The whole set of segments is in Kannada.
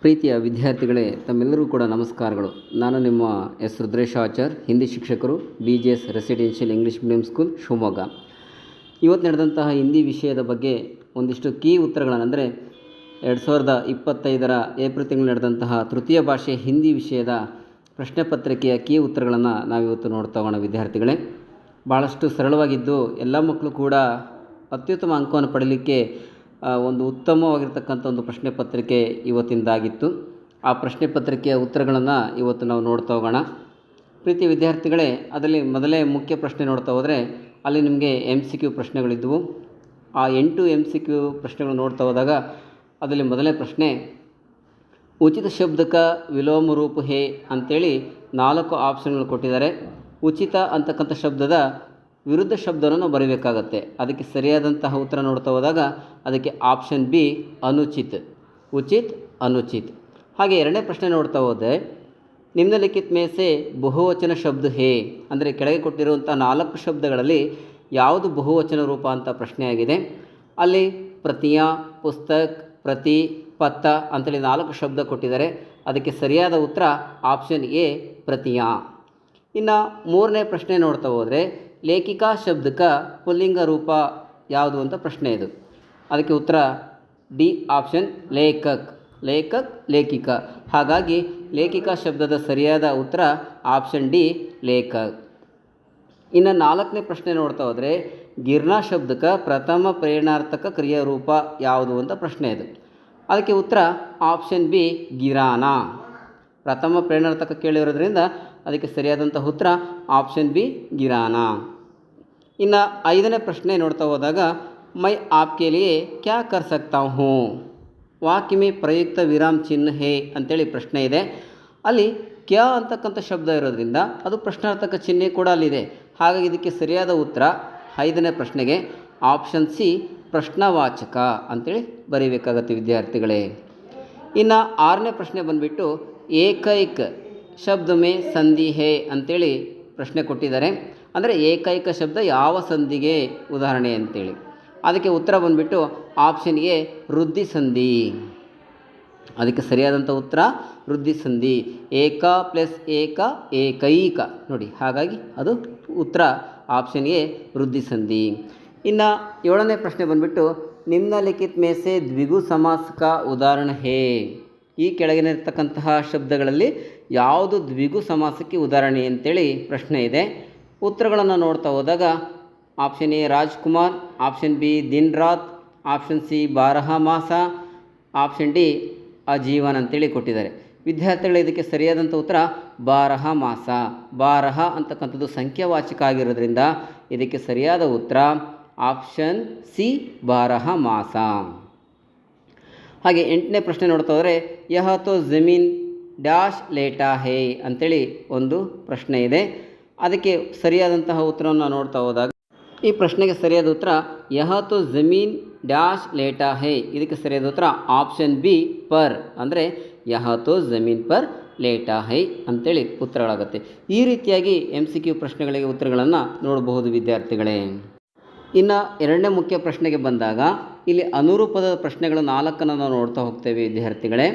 ಪ್ರೀತಿಯ ವಿದ್ಯಾರ್ಥಿಗಳೇ, ತಮ್ಮೆಲ್ಲರೂ ಕೂಡ ನಮಸ್ಕಾರಗಳು. ನಾನು ನಿಮ್ಮ ಎಸ್ ರುದ್ರೇಶಾಚಾರ್, ಹಿಂದಿ ಶಿಕ್ಷಕರು, BGS residential English medium school, Shivamogga. ಇವತ್ತು ನಡೆದಂತಹ ಹಿಂದಿ ವಿಷಯದ ಬಗ್ಗೆ ಒಂದಿಷ್ಟು ಕೀ ಉತ್ತರಗಳನ್ನು, ಅಂದರೆ 2025 ಏಪ್ರಿಲ್ ತಿಂಗಳು ನಡೆದಂತಹ ತೃತೀಯ ಭಾಷೆ ಹಿಂದಿ ವಿಷಯದ ಪ್ರಶ್ನೆ ಪತ್ರಿಕೆಯ ಕೀ ಉತ್ತರಗಳನ್ನು ನಾವಿವತ್ತು ನೋಡ್ತಾ ಹೋಗೋಣ ವಿದ್ಯಾರ್ಥಿಗಳೇ. ಭಾಳಷ್ಟು ಸರಳವಾಗಿದ್ದು ಎಲ್ಲ ಮಕ್ಕಳು ಕೂಡ ಅತ್ಯುತ್ತಮ ಅಂಕವನ್ನು ಪಡೀಲಿಕ್ಕೆ ಒಂದು ಉತ್ತಮವಾಗಿರ್ತಕ್ಕಂಥ ಒಂದು ಪ್ರಶ್ನೆ ಪತ್ರಿಕೆ ಇವತ್ತಿಂದಾಗಿತ್ತು. ಆ ಪ್ರಶ್ನೆ ಪತ್ರಿಕೆಯ ಉತ್ತರಗಳನ್ನು ಇವತ್ತು ನಾವು ನೋಡ್ತಾ ಹೋಗೋಣ. ಪ್ರೀತಿ ವಿದ್ಯಾರ್ಥಿಗಳೇ, ಅದರಲ್ಲಿ ಮೊದಲೇ ಮುಖ್ಯ ಪ್ರಶ್ನೆ ನೋಡ್ತಾ ಹೋದರೆ ಅಲ್ಲಿ ನಿಮಗೆ MCQ ಪ್ರಶ್ನೆಗಳಿದ್ದವು. ಆ 8 MCQ ಪ್ರಶ್ನೆಗಳು ನೋಡ್ತಾ ಹೋದಾಗ ಅದರಲ್ಲಿ ಮೊದಲನೇ ಪ್ರಶ್ನೆ, ಉಚಿತ ಶಬ್ದಕ ವಿಲೋಮ ರೂಪ ಹೇ ಅಂಥೇಳಿ 4 ಆಪ್ಷನ್ಗಳು ಕೊಟ್ಟಿದ್ದಾರೆ. ಉಚಿತ ಅಂತಕ್ಕಂಥ ಶಬ್ದದ ವಿರುದ್ಧ ಶಬ್ದವನ್ನು ನಾವು ಬರೀಬೇಕಾಗತ್ತೆ. ಅದಕ್ಕೆ ಸರಿಯಾದಂತಹ ಉತ್ತರ ನೋಡ್ತಾ ಹೋದಾಗ ಅದಕ್ಕೆ ಆಪ್ಷನ್ ಬಿ ಅನುಚಿತ್, ಉಚಿತ್ ಅನುಚಿತ್. ಹಾಗೆ ಎರಡನೇ ಪ್ರಶ್ನೆ ನೋಡ್ತಾ ಹೋದರೆ, ನಿಮ್ನಲಿಖಿತ ಮೇಸೆ ಬಹುವಚನ ಶಬ್ದ ಹೇ, ಅಂದರೆ ಕೆಳಗೆ ಕೊಟ್ಟಿರುವಂಥ 4 ಶಬ್ದಗಳಲ್ಲಿ ಯಾವುದು ಬಹುವಚನ ರೂಪ ಅಂತ ಪ್ರಶ್ನೆಯಾಗಿದೆ. ಅಲ್ಲಿ ಪ್ರತಿಯ, ಪುಸ್ತಕ್, ಪ್ರತಿ, ಪತ್ತ ಅಂತೇಳಿ 4 ಶಬ್ದ ಕೊಟ್ಟಿದ್ದಾರೆ. ಅದಕ್ಕೆ ಸರಿಯಾದ ಉತ್ತರ ಆಪ್ಷನ್ ಎ ಪ್ರತಿಯ. ಇನ್ನು ಮೂರನೇ ಪ್ರಶ್ನೆ ನೋಡ್ತಾ ಹೋದರೆ, ಲೇಖಿಕಾ ಶಬ್ದಕ ಪುಲ್ಲಿಂಗ ರೂಪ ಯಾವುದು ಅಂತ ಪ್ರಶ್ನೆ ಇದು. ಅದಕ್ಕೆ ಉತ್ತರ ಡಿ ಆಪ್ಷನ್ ಲೇಖಕ್, ಲೇಖಕ್, ಲೇಖಿಕ. ಹಾಗಾಗಿ ಲೇಖಿಕಾ ಶಬ್ದದ ಸರಿಯಾದ ಉತ್ತರ ಆಪ್ಷನ್ ಡಿ ಲೇಖಕ್. ಇನ್ನು 4ನೇ ಪ್ರಶ್ನೆ ನೋಡ್ತಾ ಹೋದರೆ, ಗಿರ್ನಾ ಶಬ್ದಕ ಪ್ರಥಮ ಪ್ರೇರಣಾರ್ಥಕ ಕ್ರಿಯಾರೂಪ ಯಾವುದು ಅಂತ ಪ್ರಶ್ನೆ ಇದು. ಅದಕ್ಕೆ ಉತ್ತರ ಆಪ್ಷನ್ ಬಿ ಗಿರಾನ. ಪ್ರಥಮ ಪ್ರೇರಣಾರ್ಥಕ ಕೇಳಿರೋದ್ರಿಂದ ಅದಕ್ಕೆ ಸರಿಯಾದಂಥ ಉತ್ತರ ಆಪ್ಷನ್ ಬಿ ಗಿರಾನ. ಇನ್ನು 5ನೇ ಪ್ರಶ್ನೆ ನೋಡ್ತಾ ಹೋದಾಗ, ಮೈ ಆಪ್ಕೆ ಲಿಯೆ ಕ್ಯಾ ಕರ್ ಸಕ್ತಾ ಹೂँ ವಾಕ್ಯ ಮೇ ಪ್ರಯುಕ್ತ ವಿರಾಮ್ ಚಿಹ್ನ ಹೇ ಅಂಥೇಳಿ ಪ್ರಶ್ನೆ ಇದೆ. ಅಲ್ಲಿ ಕ್ಯಾ ಅಂತಕ್ಕಂಥ ಶಬ್ದ ಇರೋದ್ರಿಂದ ಅದು ಪ್ರಶ್ನಾರ್ಥಕ ಚಿಹ್ನೆ ಕೂಡ ಅಲ್ಲಿದೆ. ಹಾಗಾಗಿ ಇದಕ್ಕೆ ಸರಿಯಾದ ಉತ್ತರ 5ನೇ ಪ್ರಶ್ನೆಗೆ ಆಪ್ಷನ್ ಸಿ ಪ್ರಶ್ನವಾಚಕ ಅಂಥೇಳಿ ಬರೀಬೇಕಾಗತ್ತೆ ವಿದ್ಯಾರ್ಥಿಗಳೇ. ಇನ್ನು 6ನೇ ಪ್ರಶ್ನೆ ಬಂದುಬಿಟ್ಟು, ಏಕೈಕ ಶಬ್ದ ಮೇ ಸಂಧಿ ಹೇ ಅಂಥೇಳಿ ಪ್ರಶ್ನೆ ಕೊಟ್ಟಿದ್ದಾರೆ. ಅಂದರೆ ಏಕೈಕ ಶಬ್ದ ಯಾವ ಸಂಧಿಗೆ ಉದಾಹರಣೆ ಅಂತೇಳಿ. ಅದಕ್ಕೆ ಉತ್ತರ ಬಂದುಬಿಟ್ಟು ಆಪ್ಷನ್ ಎ ವೃದ್ಧಿ ಸಂಧಿ. ಅದಕ್ಕೆ ಸರಿಯಾದಂಥ ಉತ್ತರ ವೃದ್ಧಿ ಸಂಧಿ. ಏಕ ಪ್ಲಸ್ ಏಕ ಏಕೈಕ ನೋಡಿ, ಹಾಗಾಗಿ ಅದು ಉತ್ತರ ಆಪ್ಷನ್ ಎ ವೃದ್ಧಿ ಸಂಧಿ. ಇನ್ನು 7ನೇ ಪ್ರಶ್ನೆ ಬಂದುಬಿಟ್ಟು, ನಿಮ್ನಲಿಖಿತ ಮೇಸೆ ದ್ವಿಗು ಸಮಾಸಕ ಉದಾಹರಣೆ ಹೇ. ಈ ಕೆಳಗಿನಿರ್ತಕ್ಕಂತಹ ಶಬ್ದಗಳಲ್ಲಿ ಯಾವುದು ದ್ವಿಗು ಸಮಾಸಕ್ಕೆ ಉದಾಹರಣೆ ಅಂತೇಳಿ ಪ್ರಶ್ನೆ ಇದೆ. ಉತ್ತರಗಳನ್ನು ನೋಡ್ತಾ ಹೋದಾಗ option A Rajkumar, option B ದಿನ್ ರಾತ್, ಆಪ್ಷನ್ ಸಿ ಬಾರಹ ಮಾಸ, ಆಪ್ಷನ್ ಡಿ ಅಜೀವನ್ ಅಂತೇಳಿ ಕೊಟ್ಟಿದ್ದಾರೆ. ವಿದ್ಯಾರ್ಥಿಗಳು ಇದಕ್ಕೆ ಸರಿಯಾದಂಥ ಉತ್ತರ ಬಾರಹ ಮಾಸ. ಬಾರಹ ಅಂತಕ್ಕಂಥದ್ದು ಸಂಖ್ಯಾವಾಚಕ ಆಗಿರೋದ್ರಿಂದ ಇದಕ್ಕೆ ಸರಿಯಾದ ಉತ್ತರ ಆಪ್ಷನ್ ಸಿ ಬಾರಹ ಮಾಸ. ಹಾಗೆ 8ನೇ ಪ್ರಶ್ನೆ ನೋಡ್ತಾ ಹೋದರೆ, ಯಹ ತೋ ಜಮೀನ್ ಡ್ಯಾಶ್ ಲೇಟಾ ಹೇ ಅಂಥೇಳಿ ಒಂದು ಪ್ರಶ್ನೆ ಇದೆ. ಅದಕ್ಕೆ ಸರಿಯಾದಂತಹ ಉತ್ತರವನ್ನು ನೋಡ್ತಾ ಹೋದಾಗ ಈ ಪ್ರಶ್ನೆಗೆ ಸರಿಯಾದ ಉತ್ತರ ಯಹ ತೋ ಜಮೀನ್ ಡ್ಯಾಶ್ ಲೇಟಾ ಹೇ. ಇದಕ್ಕೆ ಸರಿಯಾದ ಉತ್ತರ ಆಪ್ಷನ್ ಬಿ ಪರ್, ಅಂದರೆ ಯಹ ತೋ ಜಮೀನ್ ಪರ್ ಲೇಟಾ ಹೈ ಅಂಥೇಳಿ ಉತ್ತರಗಳಾಗುತ್ತೆ. ಈ ರೀತಿಯಾಗಿ MCQ ಪ್ರಶ್ನೆಗಳಿಗೆ ಉತ್ತರಗಳನ್ನು ನೋಡಬಹುದು ವಿದ್ಯಾರ್ಥಿಗಳೇ. ಇನ್ನು 2ನೇ ಮುಖ್ಯ ಪ್ರಶ್ನೆಗೆ ಬಂದಾಗ ಇಲ್ಲಿ ಅನುರೂಪದ ಪ್ರಶ್ನೆಗಳು 4 ನಾವು ನೋಡ್ತಾ ಹೋಗ್ತೇವೆ ವಿದ್ಯಾರ್ಥಿಗಳೇ.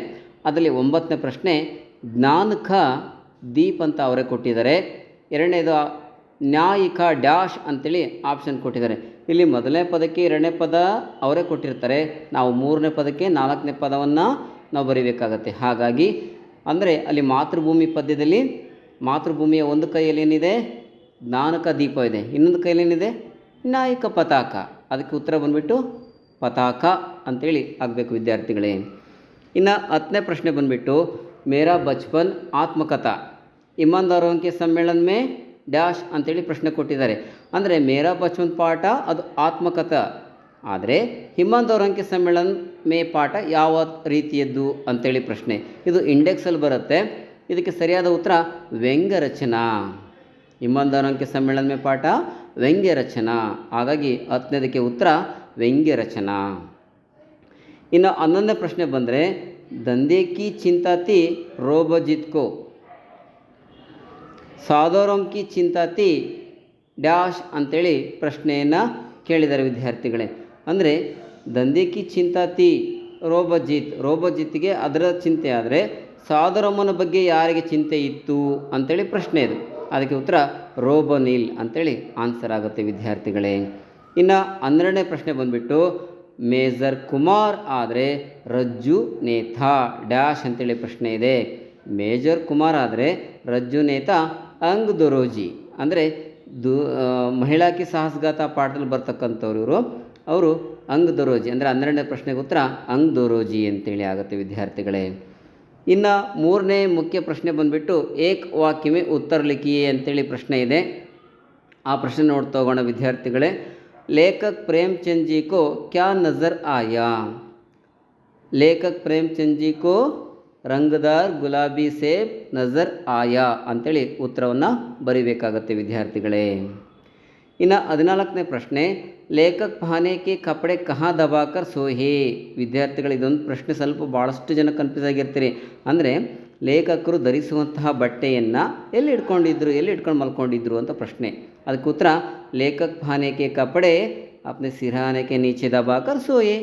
ಅದರಲ್ಲಿ 9ನೇ ಪ್ರಶ್ನೆ, ಜ್ಞಾನಕ ದೀಪ್ ಅಂತ ಅವರೇ ಕೊಟ್ಟಿದ್ದಾರೆ. 2ನೇದು ನ್ಯಾಯಿಕ ಡ್ಯಾಶ್ ಅಂಥೇಳಿ ಆಪ್ಷನ್ ಕೊಟ್ಟಿದ್ದಾರೆ. ಇಲ್ಲಿ ಮೊದಲನೇ ಪದಕ್ಕೆ 2ನೇ ಪದ ಅವರೇ ಕೊಟ್ಟಿರ್ತಾರೆ. ನಾವು 3ನೇ ಪದಕ್ಕೆ 4ನೇ ಪದವನ್ನು ನಾವು ಬರೀಬೇಕಾಗತ್ತೆ. ಹಾಗಾಗಿ ಅಂದರೆ ಅಲ್ಲಿ ಮಾತೃಭೂಮಿ ಪದ್ಯದಲ್ಲಿ ಮಾತೃಭೂಮಿಯ ಒಂದು ಕೈಯಲ್ಲಿ ಏನಿದೆ ಜ್ಞಾನಕ ದೀಪ ಇದೆ, ಇನ್ನೊಂದು ಕೈಯಲ್ಲಿ ಏನಿದೆ ನ್ಯಾಯಿಕ ಪತಾಕ. ಅದಕ್ಕೆ ಉತ್ತರ ಬಂದುಬಿಟ್ಟು ಪತಾಕ ಅಂಥೇಳಿ ಆಗಬೇಕು ವಿದ್ಯಾರ್ಥಿಗಳೇ. ಇನ್ನು 10ನೇ ಪ್ರಶ್ನೆ ಬಂದುಬಿಟ್ಟು, ಮೇರಾ ಬಚ್ಪನ್ ಆತ್ಮಕಥಾ ಇಮಾನ್ದಾರೋಂಕೆ ಸಮ್ಮೇಳನ ಮೇ ಡ್ಯಾಶ್ ಅಂಥೇಳಿ ಪ್ರಶ್ನೆ ಕೊಟ್ಟಿದ್ದಾರೆ. ಅಂದರೆ ಮೇರಾ ಬಚ್ಪನ್ ಪಾಠ ಅದು ಆತ್ಮಕಥಾ, ಆದರೆ ಇಮಾನ್ದಾರೋಂಕೆ ಸಮ್ಮೇಳನ ಮೇ ಪಾಠ ಯಾವ ರೀತಿಯದ್ದು ಅಂಥೇಳಿ ಪ್ರಶ್ನೆ. ಇದು ಇಂಡೆಕ್ಸಲ್ಲಿ ಬರುತ್ತೆ. ಇದಕ್ಕೆ ಸರಿಯಾದ ಉತ್ತರ ವ್ಯಂಗ್ಯ ರಚನಾ. ಇಮಾನ್ದಾರೋಂಕೆ ಸಮ್ಮೇಳನ ಮೇ ಪಾಠ ವ್ಯಂಗ್ಯ ರಚನಾ. ಹಾಗಾಗಿ 10ನೇದಕ್ಕೆ ಉತ್ತರ ವ್ಯಂಗ್ಯ ರಚನಾ. ಇನ್ನು 11ನೇ ಪ್ರಶ್ನೆ ಬಂದರೆ, ದಂಧೆ ಕಿ ಚಿಂತಾತಿ ರೋಬಜಿತ್ಕೋ ಸಾದೋರಂ ಕಿ ಚಿಂತಾತಿ ಡ್ಯಾಶ್ ಅಂಥೇಳಿ ಪ್ರಶ್ನೆಯನ್ನು ಕೇಳಿದ್ದಾರೆ ವಿದ್ಯಾರ್ಥಿಗಳೇ. ಅಂದರೆ ದಂಧೆ ಕಿ ಚಿಂತಾತಿ ರೋಬೋಜಿತ್ಗೆ ಅದರ ಚಿಂತೆ ಆದರೆ ಸಾಧುರಮ್ಮನ ಬಗ್ಗೆ ಯಾರಿಗೆ ಚಿಂತೆ ಇತ್ತು ಅಂಥೇಳಿ ಪ್ರಶ್ನೆ ಇದು. ಅದಕ್ಕೆ ಉತ್ತರ ರೋಬನಿಲ್ ಅಂಥೇಳಿ ಆನ್ಸರ್ ಆಗುತ್ತೆ ವಿದ್ಯಾರ್ಥಿಗಳೇ. ಇನ್ನು 12ನೇ ಪ್ರಶ್ನೆ ಬಂದುಬಿಟ್ಟು ಮೇಜರ್ ಕುಮಾರ್ ಆದರೆ ರಜ್ಜು ನೇತಾ ಡ್ಯಾಶ್ ಅಂತೇಳಿ ಪ್ರಶ್ನೆ ಇದೆ. ಮೇಜರ್ ಕುಮಾರ್ ಆದರೆ ರಜ್ಜು ನೇತಾ ಅಂಗ್ ದೊರೋಜಿ ಅಂದರೆ ಮಹಿಳಾ ಕಿ ಸಾಹಸಗಾಥಾ ಪಾಠದಲ್ಲಿ ಬರ್ತಕ್ಕಂಥವ್ರು ಇವರು. ಅವರು ಅಂಗ್ ದೊರೋಜಿ ಅಂದರೆ 12ನೇ ಪ್ರಶ್ನೆಗೆ ಉತ್ತರ ಅಂಗ್ ದೊರೋಜಿ ಅಂತೇಳಿ ಆಗುತ್ತೆ ವಿದ್ಯಾರ್ಥಿಗಳೇ. ಇನ್ನು 3ನೇ ಮುಖ್ಯ ಪ್ರಶ್ನೆ ಬಂದುಬಿಟ್ಟು ಏಕ್ ವಾಕ್ಯ ಉತ್ತರ ಲಿಖಿಯೇ ಅಂತೇಳಿ ಪ್ರಶ್ನೆ ಇದೆ. ಆ ಪ್ರಶ್ನೆ ನೋಡ್ತಾ ಹೋಗೋಣ ವಿದ್ಯಾರ್ಥಿಗಳೇ. ಲೇಖಕ್ ಪ್ರೇಮಚಂದ್ ಜಿ ಕೋ ಕ್ಯಾ ನಜರ್ ಆಯಾ? ಲೇಖಕ್ ಪ್ರೇಮಚಂದ್ ಜಿ ಕೋ ರಂಗದಾರ್ ಗುಲಾಬಿ ಸೇಬ್ ನಜರ್ ಆಯಾ ಅಂತೇಳಿ ಉತ್ತರವನ್ನು ಬರೀಬೇಕಾಗತ್ತೆ ವಿದ್ಯಾರ್ಥಿಗಳೇ. ಇನ್ನು 14ನೇ ಪ್ರಶ್ನೆ ಲೇಖಕ್ ಪಹನೆ ಕೆ ಕಪಡೆ ಕಹಾ ದಬಾಕರ್ ಸೋಹೆ? ವಿದ್ಯಾರ್ಥಿಗಳು ಇದೊಂದು ಪ್ರಶ್ನೆ ಸ್ವಲ್ಪ ಭಾಳಷ್ಟು ಜನ ಕನ್ಫ್ಯೂಸ್ ಆಗಿರ್ತೀರಿ. ಅಂದರೆ ಲೇಖಕರು ಧರಿಸುವಂತಹ ಬಟ್ಟೆಯನ್ನು ಎಲ್ಲಿ ಇಟ್ಕೊಂಡು ಮಲ್ಕೊಂಡಿದ್ರು ಅಂತ ಪ್ರಶ್ನೆ. ಅದಕ್ಕೆ ಉತ್ತರ ಲೇಖಕ್ ಪಹನೆ ಕೆ ಕಪಡೆ ಅಪ್ನೆ ಸಿರಹಾನೆ ಕೆ ನೀಚೆ ದಬಾಕರ್ ಸೋಯೆ,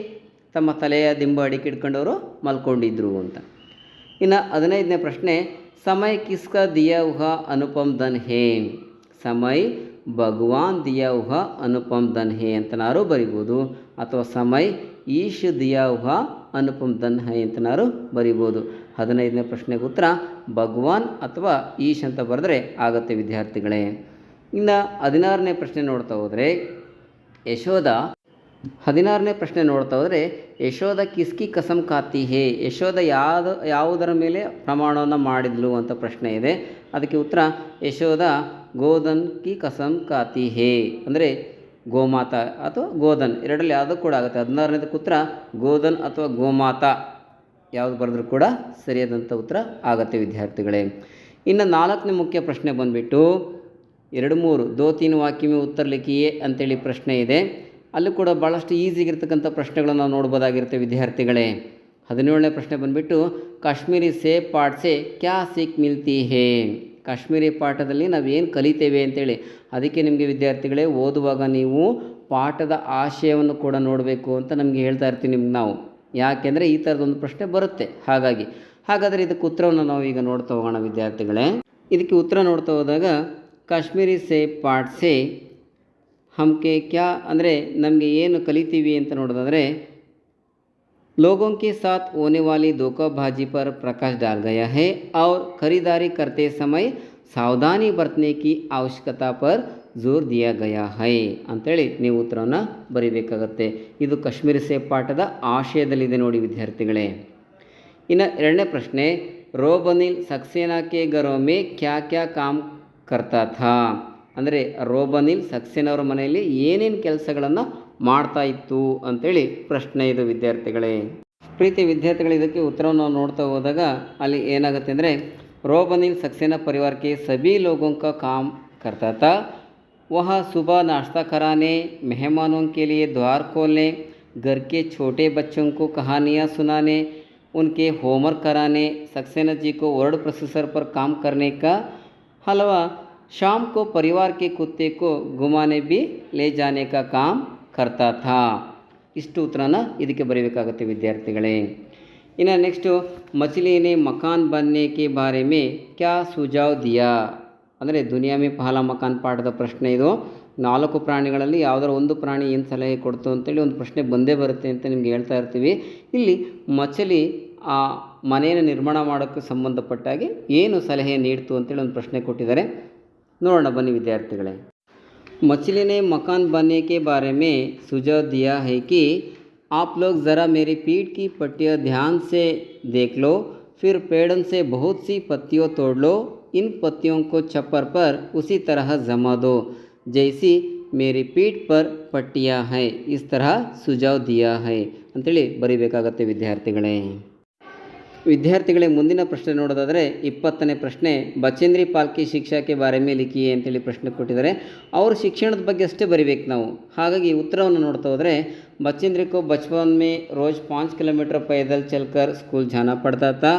ತಮ್ಮ ತಲೆಯ ದಿಂಬು ಅಡಿಕೆ ಇಟ್ಕೊಂಡವರು ಮಲ್ಕೊಂಡಿದ್ರು ಅಂತ. ಇನ್ನು 15ನೇ ಪ್ರಶ್ನೆ ಸಮಯ ಕಿಸ್ಕಾ ದಿಯಾ ಹುವಾ ಅನುಪಮ್ ದನ್ ಹೇ? ಸಮಯ ಭಗವಾನ್ ದಿಯಾ ಹುವಾ ಅನುಪಮ್ ದನ್ ಹೇ ಅಂತನಾರು ಬರಿಬೋದು, ಅಥವಾ ಸಮಯ ಈಶ್ ದಿಯಾ ಹುವಾ ಅನುಪಮ್ ದನ್ ಹೇ ಅಂತನಾರು ಬರಿಬೋದು. 15ನೇ ಪ್ರಶ್ನೆಗೆ ಉತ್ತರ ಭಗವಾನ್ ಅಥವಾ ಈಶ್ ಅಂತ ಬರೆದ್ರೆ ಆಗುತ್ತೆ ವಿದ್ಯಾರ್ಥಿಗಳೇ. ಇನ್ನು 16ನೇ ಪ್ರಶ್ನೆ ನೋಡ್ತಾ ಹೋದರೆ ಯಶೋಧ ಕಿಸ್ಕಿ ಕಸಮ್ ಖಾತಿ ಹೇ? ಯಶೋಧ ಯಾವುದರ ಮೇಲೆ ಪ್ರಮಾಣವನ್ನು ಮಾಡಿದ್ಲು ಅಂತ ಪ್ರಶ್ನೆ ಇದೆ. ಅದಕ್ಕೆ ಉತ್ತರ ಯಶೋಧ ಗೋಧನ್ ಕಿ ಕಸಮ್ ಖಾತಿ ಹೇ ಅಂದರೆ ಗೋಮಾತಾ ಅಥವಾ ಗೋಧನ್ ಎರಡರಲ್ಲಿ ಯಾವುದೂ ಕೂಡ ಆಗುತ್ತೆ. 16ನೇದಕ್ಕೆ ಉತ್ತರ ಗೋಧನ್ ಅಥವಾ ಗೋಮಾತಾ ಯಾವುದು ಬರೆದ್ರೂ ಕೂಡ ಸರಿಯಾದಂಥ ಉತ್ತರ ಆಗುತ್ತೆ ವಿದ್ಯಾರ್ಥಿಗಳೇ. ಇನ್ನು 4ನೇ ಮುಖ್ಯ ಪ್ರಶ್ನೆ ಬಂದುಬಿಟ್ಟು 2-3 2-3 ವಾಕ್ಯ ಉತ್ತರ ಲಿಖಿಯೇ ಅಂತೇಳಿ ಪ್ರಶ್ನೆ ಇದೆ. ಅಲ್ಲೂ ಕೂಡ ಭಾಳಷ್ಟು ಈಸಿಗಿರ್ತಕ್ಕಂಥ ಪ್ರಶ್ನೆಗಳನ್ನು ನಾವು ನೋಡ್ಬೋದಾಗಿರುತ್ತೆ ವಿದ್ಯಾರ್ಥಿಗಳೇ. 17ನೇ ಪ್ರಶ್ನೆ ಬಂದುಬಿಟ್ಟು ಕಾಶ್ಮೀರಿ ಸೇಬ್ ಪಾಠ ಸೆ ಕ್ಯಾ ಸೀಖ್ ಮಿಲ್ತಿ ಹೇ? ಕಾಶ್ಮೀರಿ ಪಾಠದಲ್ಲಿ ನಾವೇನು ಕಲಿತೇವೆ ಅಂತೇಳಿ. ಅದಕ್ಕೆ ನಿಮಗೆ ವಿದ್ಯಾರ್ಥಿಗಳೇ ಓದುವಾಗ ನೀವು ಪಾಠದ ಆಶಯವನ್ನು ಕೂಡ ನೋಡಬೇಕು ಅಂತ ನಮಗೆ ಹೇಳ್ತಾ ಇರ್ತೀವಿ ನಿಮ್ಗೆ ನಾವು. ಯಾಕೆಂದರೆ ಈ ಥರದೊಂದು ಪ್ರಶ್ನೆ ಬರುತ್ತೆ. ಹಾಗಾದರೆ ಇದಕ್ಕೆ ಉತ್ತರವನ್ನು ನಾವು ಈಗ ನೋಡ್ತಾ ಹೋಗೋಣ ವಿದ್ಯಾರ್ಥಿಗಳೇ. ಇದಕ್ಕೆ ಉತ್ತರ ನೋಡ್ತಾ ಹೋದಾಗ ಕಾಶ್ಮೀರಿ ಸೇಬ್ ಪಾಠ ಸೆ ಹಮ್ಕೆ ಕ್ಯಾ ಅಂದರೆ ನಮಗೆ ಏನು ಕಲಿತೀವಿ ಅಂತ ನೋಡೋದಾದರೆ लोगों के साथ होने वाली धोखाबाजी पर प्रकाश डाल गया है और खरीदारी करते समय सावधानी बरतने की आवश्यकता पर जोर दिया गया है ಅಂತೇಳಿ ನೀವು ಉತ್ತರವನ್ನು ಬರೀಬೇಕಾಗತ್ತೆ. ಇದು ಕಾಶ್ಮೀರಿ ಸೇಬ್ ಪಾಠದ ಆಶಯದಲ್ಲಿದೆ ನೋಡಿ ವಿದ್ಯಾರ್ಥಿಗಳೇ. ಇನ್ನು 2ನೇ ಪ್ರಶ್ನೆ ರೋಬನಿಲ್ ಸಕ್ಸೇನಾ ಕೆ ಘರೋ ಮೇ ಕ್ಯಾ ಕ್ಯಾ ಕಾಮ್ ಕರ್ತಾ ಥಾ? ಅಂದರೆ ರೋಬನಿಲ್ ಸಕ್ಸೇನವರ ಮನೆಯಲ್ಲಿ ಏನೇನು ಕೆಲಸಗಳನ್ನು ಮಾಡ್ತಾ ಇತ್ತು ಅಂಥೇಳಿ ಪ್ರಶ್ನೆ ಇದು ವಿದ್ಯಾರ್ಥಿಗಳೇ. ಪ್ರೀತಿ ವಿದ್ಯಾರ್ಥಿಗಳು ಇದಕ್ಕೆ ಉತ್ತರವನ್ನು ನಾವು ನೋಡ್ತಾ ಹೋದಾಗ ಅಲ್ಲಿ ಏನಾಗುತ್ತೆ ಅಂದರೆ ರೋಬನಿಲ್ सक्सेना परिवार के सभी लोगों का काम करता था। वह सुबह नाश्ता कराने, मेहमानों के लिए द्वार खोलने, घर के छोटे बच्चों को कहानियाँ सुनाने, उनके होमवर्क कराने, सक्सेना जी को वर्ड प्रोसेसर पर काम करने का अलावा शाम को परिवार के कुत्ते को घुमाने भी ले जाने का काम करता था. ಇಷ್ಟು ಉತ್ತರನ ಇದಕ್ಕೆ ಬರೀಬೇಕಾಗುತ್ತೆ ವಿದ್ಯಾರ್ಥಿಗಳೇ. ಇನ್ನು ನೆಕ್ಸ್ಟು ಮछली ಮಕಾನ್ ಬನ್ನೆ ಕೆ ಬಾರೆ ಮೇ ಕ್ಯಾ ಸುಜಾವ್ ದಿಯಾ? ಅಂದರೆ ದುನಿಯಾ ಮೇ ಪಹಲಾ ಮಕಾನ್ ಪಾಠದ ಪ್ರಶ್ನೆ ಇದು. 4 ಪ್ರಾಣಿಗಳಲ್ಲಿ ಯಾವುದರ ಒಂದು ಪ್ರಾಣಿ ಏನು ಸಲಹೆ ಕೊಡ್ತು ಅಂತೇಳಿ ಒಂದು ಪ್ರಶ್ನೆ ಬಂದೇ ಬರುತ್ತೆ ಅಂತ ನಿಮ್ಗೆ ಹೇಳ್ತಾ ಇರ್ತೀವಿ. ಇಲ್ಲಿ ಮछली ಆ ಮನೆಯನ್ನು ನಿರ್ಮಾಣ ಮಾಡೋಕ್ಕೆ ಸಂಬಂಧಪಟ್ಟಾಗಿ ಏನು ಸಲಹೆ ನೀಡ್ತು ಅಂತೇಳಿ ಒಂದು ಪ್ರಶ್ನೆ ಕೊಟ್ಟಿದ್ದಾರೆ. ನೋಡೋಣ ಬನ್ನಿ ವಿದ್ಯಾರ್ಥಿಗಳೇ. मछली ने मकान बनने के बारे में सुझाव दिया है कि आप लोग ज़रा मेरी पीठ की पट्टियाँ ध्यान से देख लो, फिर पेड़ों से बहुत सी पत्तियों तोड़ लो, इन पत्तियों को छप्पर पर उसी तरह जमा दो जैसी मेरी पीठ पर पट्टियाँ हैं. इस तरह सुझाव दिया है अंतೇಳಿ ಬರೀಬೇಕಾಗತ್ತೆ ವಿದ್ಯಾರ್ಥಿಗಳೇ. ವಿದ್ಯಾರ್ಥಿಗಳೇ ಮುಂದಿನ ಪ್ರಶ್ನೆ ನೋಡೋದಾದರೆ 20ನೇ ಪ್ರಶ್ನೆ ಬಚೇಂದ್ರಿ ಪಾಲ್ಕಿ ಶಿಕ್ಷಾಕ್ಕೆ ಬಾರೆ ಮೇ ಲಿಖಿಯೇ ಅಂತೇಳಿ ಪ್ರಶ್ನೆ ಕೊಟ್ಟಿದ್ದಾರೆ. ಅವ್ರ ಶಿಕ್ಷಣದ ಬಗ್ಗೆ ಅಷ್ಟೇ ಬರಿಬೇಕು ನಾವು. ಹಾಗಾಗಿ ಉತ್ತರವನ್ನು ನೋಡ್ತಾ ಹೋದರೆ बचेंद्र को बचपन में रोज़ 5 किलोमीटर पैदल चलकर स्कूल जाना पड़ता था.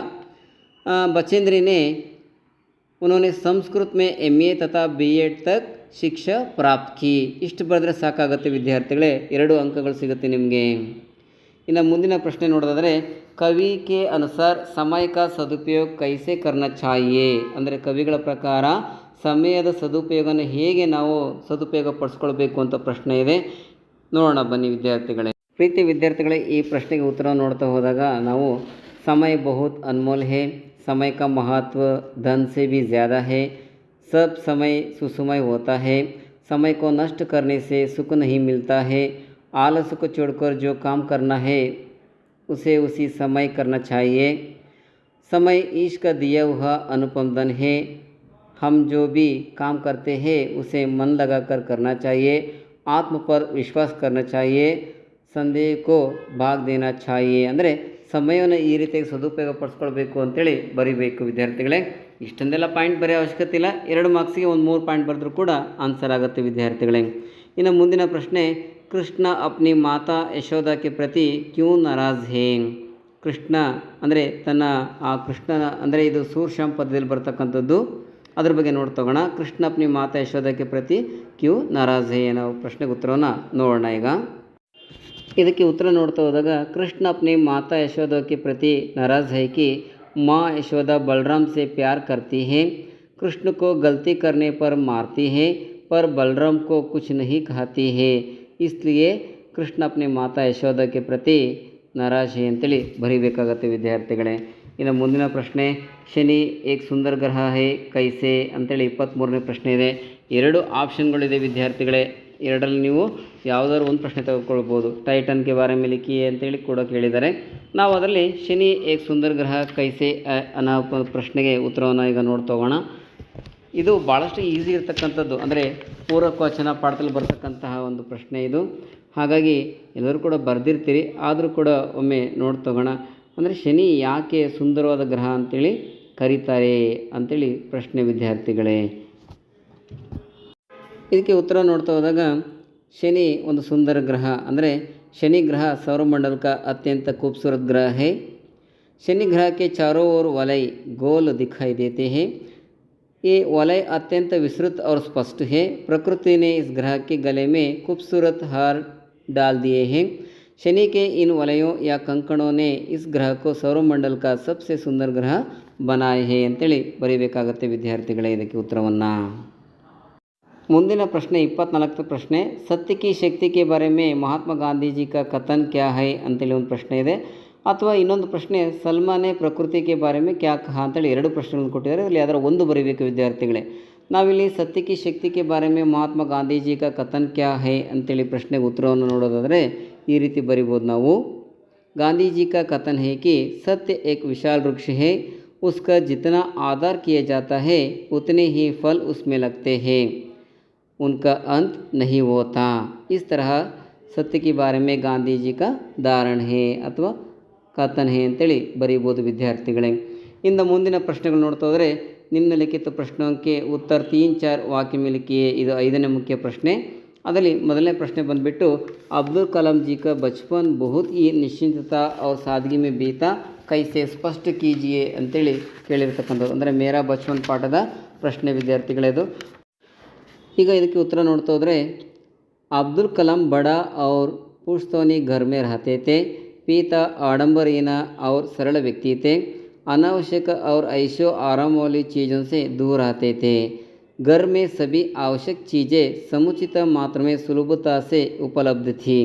बचेंद्री ने उन्होंने संस्कृत में MA तथा B.Ed तक ಶಿಕ್ಷಾ ಪ್ರಾಪ್ತಿ. ಇಷ್ಟು ಬರೆದ್ರೆ ಸಾಕಾಗುತ್ತೆ ವಿದ್ಯಾರ್ಥಿಗಳೇ. 2 ಅಂಕಗಳು ಸಿಗುತ್ತೆ ನಿಮಗೆ. ಇನ್ನು ಮುಂದಿನ ಪ್ರಶ್ನೆ ನೋಡೋದಾದರೆ ಕವಿ ಕೆ ಅನುಸಾರ ಸಮಯ ಕಾ ಸದುಪಯೋಗ ಕೈಸೆ ಕರ್ನ ಚಾಹಿಯೇ, ಅಂದರೆ ಕವಿಗಳ ಪ್ರಕಾರ ಸಮಯದ ಸದುಪಯೋಗನ ಹೇಗೆ ನಾವು ಸದುಪಯೋಗ ಪಡಿಸ್ಕೊಳ್ಬೇಕು ಅಂತ ಪ್ರಶ್ನೆ ಇದೆ. ನೋಡೋಣ ಬನ್ನಿ ವಿದ್ಯಾರ್ಥಿಗಳೇ. ಪ್ರೀತಿ ವಿದ್ಯಾರ್ಥಿಗಳೇ, ಈ ಪ್ರಶ್ನೆಗೆ ಉತ್ತರ ನೋಡ್ತಾ ಹೋದಾಗ ನಾವು समय बहुत अनमोल है, समय का महत्व धन से भी ज़्यादा है, सब समय सुसमय होता है, समय को नष्ट करने से सुख नहीं मिलता है, आलस को छोड़कर जो काम करना है उसे उसी समय करना चाहिए, समय ईश का दिया हुआ अनुपम धन है, हम जो भी काम करते हैं उसे मन लगाकर करना चाहिए, आत्म पर विश्वास करना चाहिए, ಸಂದೇಹ ಕೋ ಭಾಗ ದೇನಾ ಚಾಹಿಯೇ, ಅಂದರೆ ಸಮಯವನ್ನು ಈ ರೀತಿಯಾಗಿ ಸದುಪಯೋಗ ಪಡಿಸ್ಕೊಳ್ಬೇಕು ಅಂತೇಳಿ ಬರೀಬೇಕು ವಿದ್ಯಾರ್ಥಿಗಳೇ. ಇಷ್ಟೊಂದೆಲ್ಲ ಪಾಯಿಂಟ್ ಬರೆಯೋ ಅವಶ್ಯಕತೆ ಇಲ್ಲ, 2 ಮಾರ್ಕ್ಸಿಗೆ ಒಂದು 3 ಪಾಯಿಂಟ್ ಬರೆದ್ರೂ ಕೂಡ ಆನ್ಸರ್ ಆಗುತ್ತೆ ವಿದ್ಯಾರ್ಥಿಗಳೇ. ಇನ್ನು ಮುಂದಿನ ಪ್ರಶ್ನೆ, ಕೃಷ್ಣ ಅಪ್ನಿ ಮಾತಾ ಯಶೋದಾಕ್ಕೆ ಪ್ರತಿ ಕ್ಯೂ ನಾರಾಜ್ ಹೇ. ಕೃಷ್ಣ ಅಂದರೆ ಕೃಷ್ಣನ ಅಂದರೆ ಇದು ಸೂರ್ಯಶಾಮ್ ಪದ್ಯದಲ್ಲಿ ಬರ್ತಕ್ಕಂಥದ್ದು, ಅದ್ರ ಬಗ್ಗೆ ನೋಡ್ತೋಗೋಣ. ಕೃಷ್ಣ ಅಪ್ನಿ ಮಾತಾ ಯಶೋದಾಕ್ಕೆ ಪ್ರತಿ ಕ್ಯೂ ನಾರಾಜ್ ಹೇ ನಾವು ಪ್ರಶ್ನೆಗೆ ಉತ್ತರವನ್ನು ನೋಡೋಣ. ಈಗ ಇದಕ್ಕೆ ಉತ್ತರ ನೋಡ್ತಾ ಹೋದಾಗ कृष्ण अपनी माता यशोदा के प्रति नाराज़ है कि माँ यशोदा बलराम से प्यार करती है, कृष्ण को गलती करने पर मारती है पर बलराम को कुछ नहीं कहती है, इसलिए कृष्ण अपनी माता यशोदा के प्रति नाराज़ है ಅಂತೇಳಿ ಬರೀಬೇಕಾಗತ್ತೆ ವಿದ್ಯಾರ್ಥಿಗಳೇ. ಇನ್ನು ಮುಂದಿನ ಪ್ರಶ್ನೆ, ಶನಿ ಏಕ್ ಸುಂದರ ಗ್ರಹ ಹೇ ಕೈಸೆ ಅಂತೇಳಿ 23ನೇ ಪ್ರಶ್ನೆ ಇದೆ. 2 ಆಪ್ಷನ್ಗಳಿದೆ ವಿದ್ಯಾರ್ಥಿಗಳೇ, ಎರಡರಲ್ಲಿ ನೀವು ಯಾವುದಾದ್ರು ಒಂದು ಪ್ರಶ್ನೆ ತೆಗೆದುಕೊಳ್ಬೋದು. ಟೈಟನ್ಗೆ ಬಾರೆ ಮೇಲೆ ಲಿಖಿ ಅಂತೇಳಿ ಕೂಡ ಕೇಳಿದ್ದಾರೆ. ನಾವು ಅದರಲ್ಲಿ ಶನಿ ಏಕ್ ಸುಂದರ ಗ್ರಹ ಕೈಸೆ ಅನ್ನೋ ಪ್ರಶ್ನೆಗೆ ಉತ್ತರವನ್ನು ಈಗ ನೋಡ್ತೋಗೋಣ. ಇದು ಭಾಳಷ್ಟು ಈಸಿ ಇರ್ತಕ್ಕಂಥದ್ದು, ಅಂದರೆ ಪೂರಕವಚನ ಪಾಠದಲ್ಲಿ ಬರ್ತಕ್ಕಂತಹ ಒಂದು ಪ್ರಶ್ನೆ ಇದು. ಹಾಗಾಗಿ ಎಲ್ಲರೂ ಕೂಡ ಬರೆದಿರ್ತೀರಿ, ಆದರೂ ಕೂಡ ಒಮ್ಮೆ ನೋಡ್ತೋಗೋಣ. ಅಂದರೆ ಶನಿ ಯಾಕೆ ಸುಂದರವಾದ ಗ್ರಹ ಅಂತೇಳಿ ಕರೀತಾರೆ ಅಂತೇಳಿ ಪ್ರಶ್ನೆ ವಿದ್ಯಾರ್ಥಿಗಳೇ. ಇದಕ್ಕೆ ಉತ್ತರ ನೋಡ್ತಾ ಹೋದಾಗ शनि ಒಂದು ಸುಂದರ ಗ್ರಹ, ಅಂದರೆ शनि ग्रह सौरमंडल का अत्यंत खूबसूरत ग्रह है. शनि ग्रह के चारों ओर वलय गोल दिखाई देते हैं. ये वलय अत्यंत विस्तृत और स्पष्ट है. प्रकृति ने इस ग्रह के गले में खूबसूरत हार डाल दिए हैं. शनि के इन वलयों या कंकणों ने इस ग्रह को सौरमंडल का सबसे सुंदर ग्रह बनाए हैं ಅಂತೇಳಿ ಬರೀಬೇಕಾಗತ್ತೆ ವಿದ್ಯಾರ್ಥಿಗಳೇ ಇದಕ್ಕೆ ಉತ್ತರವನ್ನು. ಮುಂದಿನ ಪ್ರಶ್ನೆ 24ನೇ ಪ್ರಶ್ನೆ, ಸತ್ಯ ಕಿ ಶಕ್ತಿ ಕೆ ಬಾರೆ ಮೇ ಮಹಾತ್ಮ ಗಾಂಧೀಜಿ ಕಾ ಕಥನ್ ಕ್ಯಾ ಹೈ ಅಂತೇಳಿ ಒಂದು ಪ್ರಶ್ನೆ ಇದೆ. ಅಥವಾ ಇನ್ನೊಂದು ಪ್ರಶ್ನೆ, ಸಲ್ಮಾನೆ ಪ್ರಕೃತಿ ಕೆ ಬಾರೆ ಮೇ ಕ್ಯಾ ಕಹಾ ಅಂತೇಳಿ 2 ಪ್ರಶ್ನೆಗಳನ್ನು ಕೊಟ್ಟಿದ್ದಾರೆ. ಇಲ್ಲಿ ಅದರ ಒಂದು ಬರೀಬೇಕು ವಿದ್ಯಾರ್ಥಿಗಳೇ. ನಾವಿಲ್ಲಿ ಸತ್ಯ ಕಿ ಶಕ್ತಿ ಕೆ ಬಾರೆ ಮೇ ಮಹಾತ್ಮ ಗಾಂಧೀಜಿ ಕಾ ಕಥನ್ ಕ್ಯಾ ಹೈ ಅಂತೇಳಿ ಪ್ರಶ್ನೆಗೆ ಉತ್ತರವನ್ನು ನೋಡೋದಾದರೆ ಈ ರೀತಿ ಬರಿಬೋದು ನಾವು. ಗಾಂಧೀಜಿ ಕಾ ಕಥನ್ ಹೈ ಕಿ ಸತ್ಯ ಏಕ್ ವಿಶಾಲ ವೃಕ್ಷ ಹೈ, ಉಸ್ಕಾ ಜಿतना आदर किया जाता है उतने ही फल उसमें लगते हैं, उनका अंत नहीं होता. इस तरह सत्य के बारे में गांधी जी का धारण है ಅಥವಾ ಕಥನ್ ಹೇ ಅಂತೇಳಿ ಬರೀಬೋದು ವಿದ್ಯಾರ್ಥಿಗಳೇ. ಇಂದ ಮುಂದಿನ ಪ್ರಶ್ನೆಗಳು ನೋಡ್ತಾ ಹೋದರೆ, ನಿಮ್ನಲಿಖಿತ ಪ್ರಶ್ನೋಕ್ಕೆ ಉತ್ತರ 3-4 ವಾಕ್ಯ में लिखिए. ಇದು 5ನೇ ಮುಖ್ಯ ಪ್ರಶ್ನೆ. ಅದರಲ್ಲಿ ಮೊದಲನೇ ಪ್ರಶ್ನೆ ಬಂದುಬಿಟ್ಟು, ಅಬ್ದುಲ್ ಕಲಾಂ ಜಿ का बचपन बहुत ही निश्चिंतता और सादगी में बीता, ಕೈಸೆ ಸ್ಪಷ್ಟ ಕೀಜಿಯೇ ಅಂತೇಳಿ ಕೇಳಿರ್ತಕ್ಕಂಥದ್ದು. ಅಂದರೆ ಮೇರಾ ಬಚ್ಪನ್ ಪಾಠದ ಪ್ರಶ್ನೆ ವಿದ್ಯಾರ್ಥಿಗಳೇದು. ಈಗ ಇದಕ್ಕೆ ಉತ್ತರ ನೋಡ್ತಾ ಹೋದರೆ, अब्दुल कलाम बड़ा और पुश्तौनी घर में रहते थे, पिता आडंबरीन और सरल व्यक्ति थे, अनावश्यक और ऐशो आराम वाली चीज़ों से दूर रहते थे, घर में सभी आवश्यक चीज़ें समुचित मात्रा में सुलभता से उपलब्ध थी,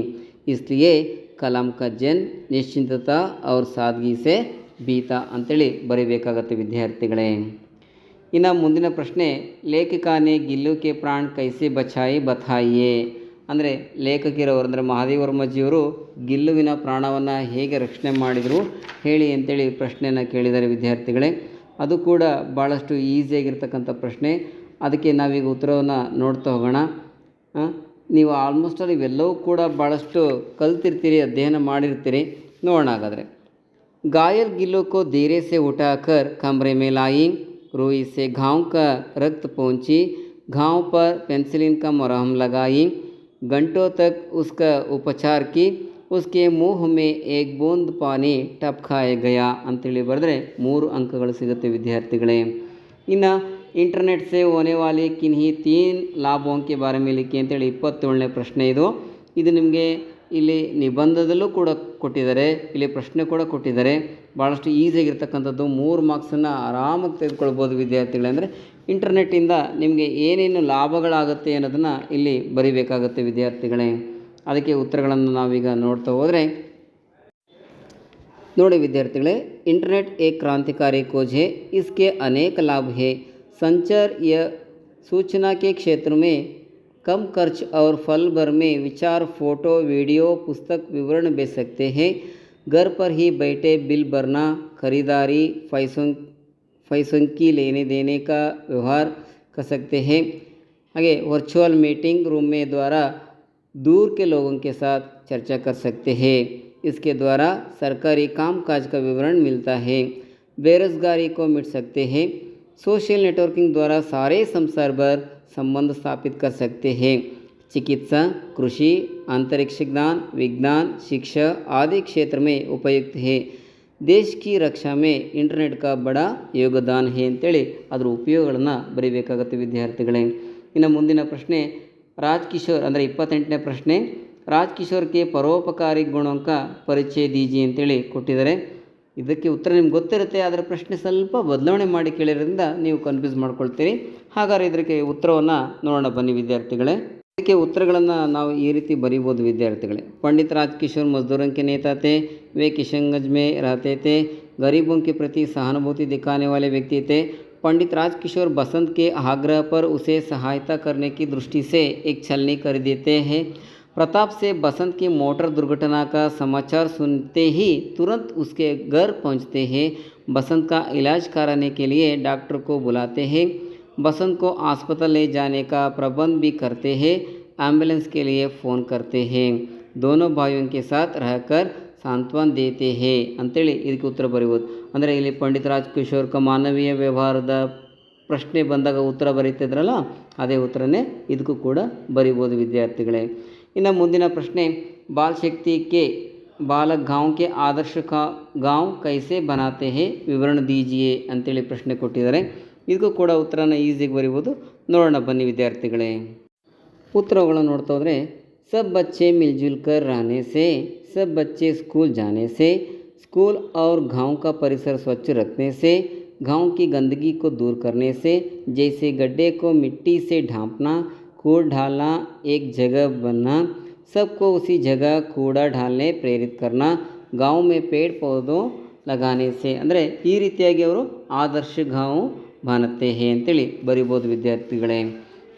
इसलिए कलाम का जन्म निश्चिंतता और सादगी से बीता ಅಂತೇಳಿ ಬರೀಬೇಕಾಗತ್ತೆ ವಿದ್ಯಾರ್ಥಿಗಳೇ. ಇನ್ನು ಮುಂದಿನ ಪ್ರಶ್ನೆ, ಲೇಖಕಾನೆ ಗಿಲ್ಲು ಕೆ ಪ್ರಾಣ ಕೈಸೆ ಬಚಾಯಿ ಬತಾಯಿಯೇ. ಅಂದರೆ ಲೇಖಕಿರವರು ಅಂದರೆ ಮಹಾದೇವ ವರ್ಮಜಿಯವರು ಗಿಲ್ಲುವಿನ ಪ್ರಾಣವನ್ನು ಹೇಗೆ ರಕ್ಷಣೆ ಮಾಡಿದರು ಹೇಳಿ ಅಂತೇಳಿ ಪ್ರಶ್ನೆಯನ್ನು ಕೇಳಿದ್ದಾರೆ ವಿದ್ಯಾರ್ಥಿಗಳೇ. ಅದು ಕೂಡ ಭಾಳಷ್ಟು ಈಸಿಯಾಗಿರ್ತಕ್ಕಂಥ ಪ್ರಶ್ನೆ. ಅದಕ್ಕೆ ನಾವೀಗ ಉತ್ತರವನ್ನು ನೋಡ್ತಾ ಹೋಗೋಣ. ನೀವು ಆಲ್ಮೋಸ್ಟ್ ಆಲ್ ಇವೆಲ್ಲವೂ ಕೂಡ ಭಾಳಷ್ಟು ಕಲ್ತಿರ್ತೀರಿ, ಅಧ್ಯಯನ ಮಾಡಿರ್ತೀರಿ. ನೋಡೋಣ ಹಾಗಾದರೆ. घायल गिल्लों को धीरे से उठाकर कमरे में लाई, रुई से घाव का रक्त पोंछी, घाव पर पेंसिलिन का मरहम लगाई, घंटों तक उसका उपचार की, उसके मुंह में एक बूंद पानी टपकाया गया ಅಂತೇಳಿ ಬರೆದ್ರೆ 3 ಅಂಕಗಳು ಸಿಗುತ್ತೆ ವಿದ್ಯಾರ್ಥಿಗಳೇ. ಇನ್ನು इंटरनेट से होने वाले किन्हीं 3 लाभों के बारे में लिखिए ಅಂತೇಳಿ 27ನೇ ಪ್ರಶ್ನೆ ಇದು. ಇದು ನಿಮಗೆ ಇಲ್ಲಿ ನಿಬಂಧದಲ್ಲೂ ಕೂಡ ಕೊಟ್ಟಿದ್ದಾರೆ, ಇಲ್ಲಿ ಪ್ರಶ್ನೆ ಕೂಡ ಕೊಟ್ಟಿದ್ದಾರೆ. ಭಾಳಷ್ಟು ಈಸಿಯಾಗಿರ್ತಕ್ಕಂಥದ್ದು 3 ಮಾರ್ಕ್ಸನ್ನು ಆರಾಮಾಗಿ ತೆಗೆದುಕೊಳ್ಬೋದು ವಿದ್ಯಾರ್ಥಿಗಳೇ. ಅಂದರೆ ಇಂಟರ್ನೆಟ್ಟಿಂದ ನಿಮಗೆ ಏನೇನು ಲಾಭಗಳಾಗುತ್ತೆ ಅನ್ನೋದನ್ನು ಇಲ್ಲಿ ಬರಿಬೇಕಾಗುತ್ತೆ ವಿದ್ಯಾರ್ಥಿಗಳೇ. ಅದಕ್ಕೆ ಉತ್ತರಗಳನ್ನು ನಾವೀಗ ನೋಡ್ತಾ ಹೋದರೆ ನೋಡಿ ವಿದ್ಯಾರ್ಥಿಗಳೇ, इंटरनेट एक क्रांतिकारी खोज है, इसके अनेक लाभ है. संचार या सूचना के क्षेत्र में कम खर्च और पल भर में विचार, फोटो, वीडियो, पुस्तक विवरण भेज सकते हैं. घर पर ही बैठे बिल भरना, खरीदारी, पैसों की लेने देने का व्यवहार कर सकते हैं. आगे वर्चुअल मीटिंग रूम में द्वारा दूर के लोगों के साथ चर्चा कर सकते हैं. इसके द्वारा सरकारी कामकाज का विवरण मिलता है. बेरोजगारी को मिट सकते हैं. सोशल नेटवर्किंग द्वारा सारे संसार भर संबंध स्थापित कर सकते हैं. चिकित्सा, कृषि, अंतरिक्ष ज्ञान, विज्ञान, शिक्षा आदि क्षेत्र में उपयुक्त है. देश की रक्षा में इंटरनेट का बड़ा योगदान है ಅಂತೇಳಿ ಅದರ ಉಪಯೋಗಗಳನ್ನು ಬರೀಬೇಕಾಗುತ್ತೆ ವಿದ್ಯಾರ್ಥಿಗಳೇ. ಇನ್ನು ಮುಂದಿನ ಪ್ರಶ್ನೆ ರಾಜ್ಕಿಶೋರ್ ಅಂದರೆ 28ನೇ ಪ್ರಶ್ನೆ, ರಾಜ್ಕಿಶೋರ್ ಕೆ ಪರೋಪಕಾರಿ ಗುಣಾಂಕ ಪರಿಚಯ ದೀಜಿ ಅಂತೇಳಿ ಕೊಟ್ಟಿದ್ದಾರೆ. ಇದಕ್ಕೆ ಉತ್ತರ ನಿಮ್ಗೆ ಗೊತ್ತಿರುತ್ತೆ, ಆದರೆ ಪ್ರಶ್ನೆ ಸ್ವಲ್ಪ ಬದಲಾವಣೆ ಮಾಡಿ ಕೇಳಿರೋದ್ರಿಂದ ನೀವು ಕನ್ಫ್ಯೂಸ್ ಮಾಡ್ಕೊಳ್ತೀರಿ. ಹಾಗಾದರೆ ಇದಕ್ಕೆ ಉತ್ತರವನ್ನು ನೋಡೋಣ ಬನ್ನಿ ವಿದ್ಯಾರ್ಥಿಗಳೇ. ಇದಕ್ಕೆ ಉತ್ತರಗಳನ್ನು ನಾವು ಈ ರೀತಿ ಬರೀಬೋದು ವಿದ್ಯಾರ್ಥಿಗಳೇ. पंडित राजकिशोर मजदूरों के नेता थे. वे किशनगंज में रहते थे. गरीबों के प्रति सहानुभूति दिखाने वाले व्यक्ति थे. पंडित राजकिशोर बसंत के आग्रह पर उसे सहायता करने की दृष्टि से एक छलनी कर देते हैं. प्रताप से बसंत की मोटर दुर्घटना का समाचार सुनते ही तुरंत उसके घर पहुंचते हैं. बसंत का इलाज कराने के लिए डॉक्टर को बुलाते हैं. बसंत को अस्पताल ले जाने का प्रबंध भी करते हैं. एम्बुलेंस के लिए फ़ोन करते हैं. दोनों भाइयों के साथ रहकर सांत्वना देते हैं ಅಂತೇಳಿ ಇದಕ್ಕೆ ಉತ್ತರ ಬರೀಬೋದು. ಅಂದರೆ ಇಲ್ಲಿ ಪಂಡಿತ್ ರಾಜ್ಕಿಶೋರ್ ಮಾನವೀಯ ವ್ಯವಹಾರದ ಪ್ರಶ್ನೆ ಬಂದಾಗ ಉತ್ತರ ಬರೀತಿದ್ರಲ್ಲ, ಅದೇ ಉತ್ತರನೇ ಇದಕ್ಕೂ ಕೂಡ ಬರೀಬೋದು ವಿದ್ಯಾರ್ಥಿಗಳೇ. ಇನ್ನು ಮುಂದಿನ ಪ್ರಶ್ನೆ, बाल शक्ति के बालक गाँव के आदर्श का गाँव कैसे बनाते हैं, ವಿವರಣ दीजिए ಅಂತೇಳಿ ಪ್ರಶ್ನೆ ಕೊಟ್ಟಿದ್ದಾರೆ. ಇದಕ್ಕೂ ಕೂಡ ಉತ್ತರನ ಈಸಿಯಾಗಿ ಬರೀಬೋದು. ನೋಡೋಣ ಬನ್ನಿ ವಿದ್ಯಾರ್ಥಿಗಳೇ. ಉತ್ತರಗಳನ್ನು ನೋಡ್ತಾ ಹೋದರೆ, सब बच्चे मिलजुल कर रहने से, सब बच्चे स्कूल जाने से, स्कूल और गांव का परिसर स्वच्छ रखने से, गांव की गंदगी को दूर करने से, जैसे गड्ढे को मिट्टी से ढांपना, कूड़ा डालना, एक जगह बनना, सबको उसी जगह कूड़ा डालने प्रेरित करना, गांव में पेड़ पौधों लगाने से ಅಂದರೆ ಈ ರೀತಿಯಾಗಿ ಅವರು ಆದರ್ಶ ಗಾಂವ್ ಬಾನತ್ತೆ ಹೇ ಅಂತೇಳಿ ಬರಿಬೋದು ವಿದ್ಯಾರ್ಥಿಗಳೇ.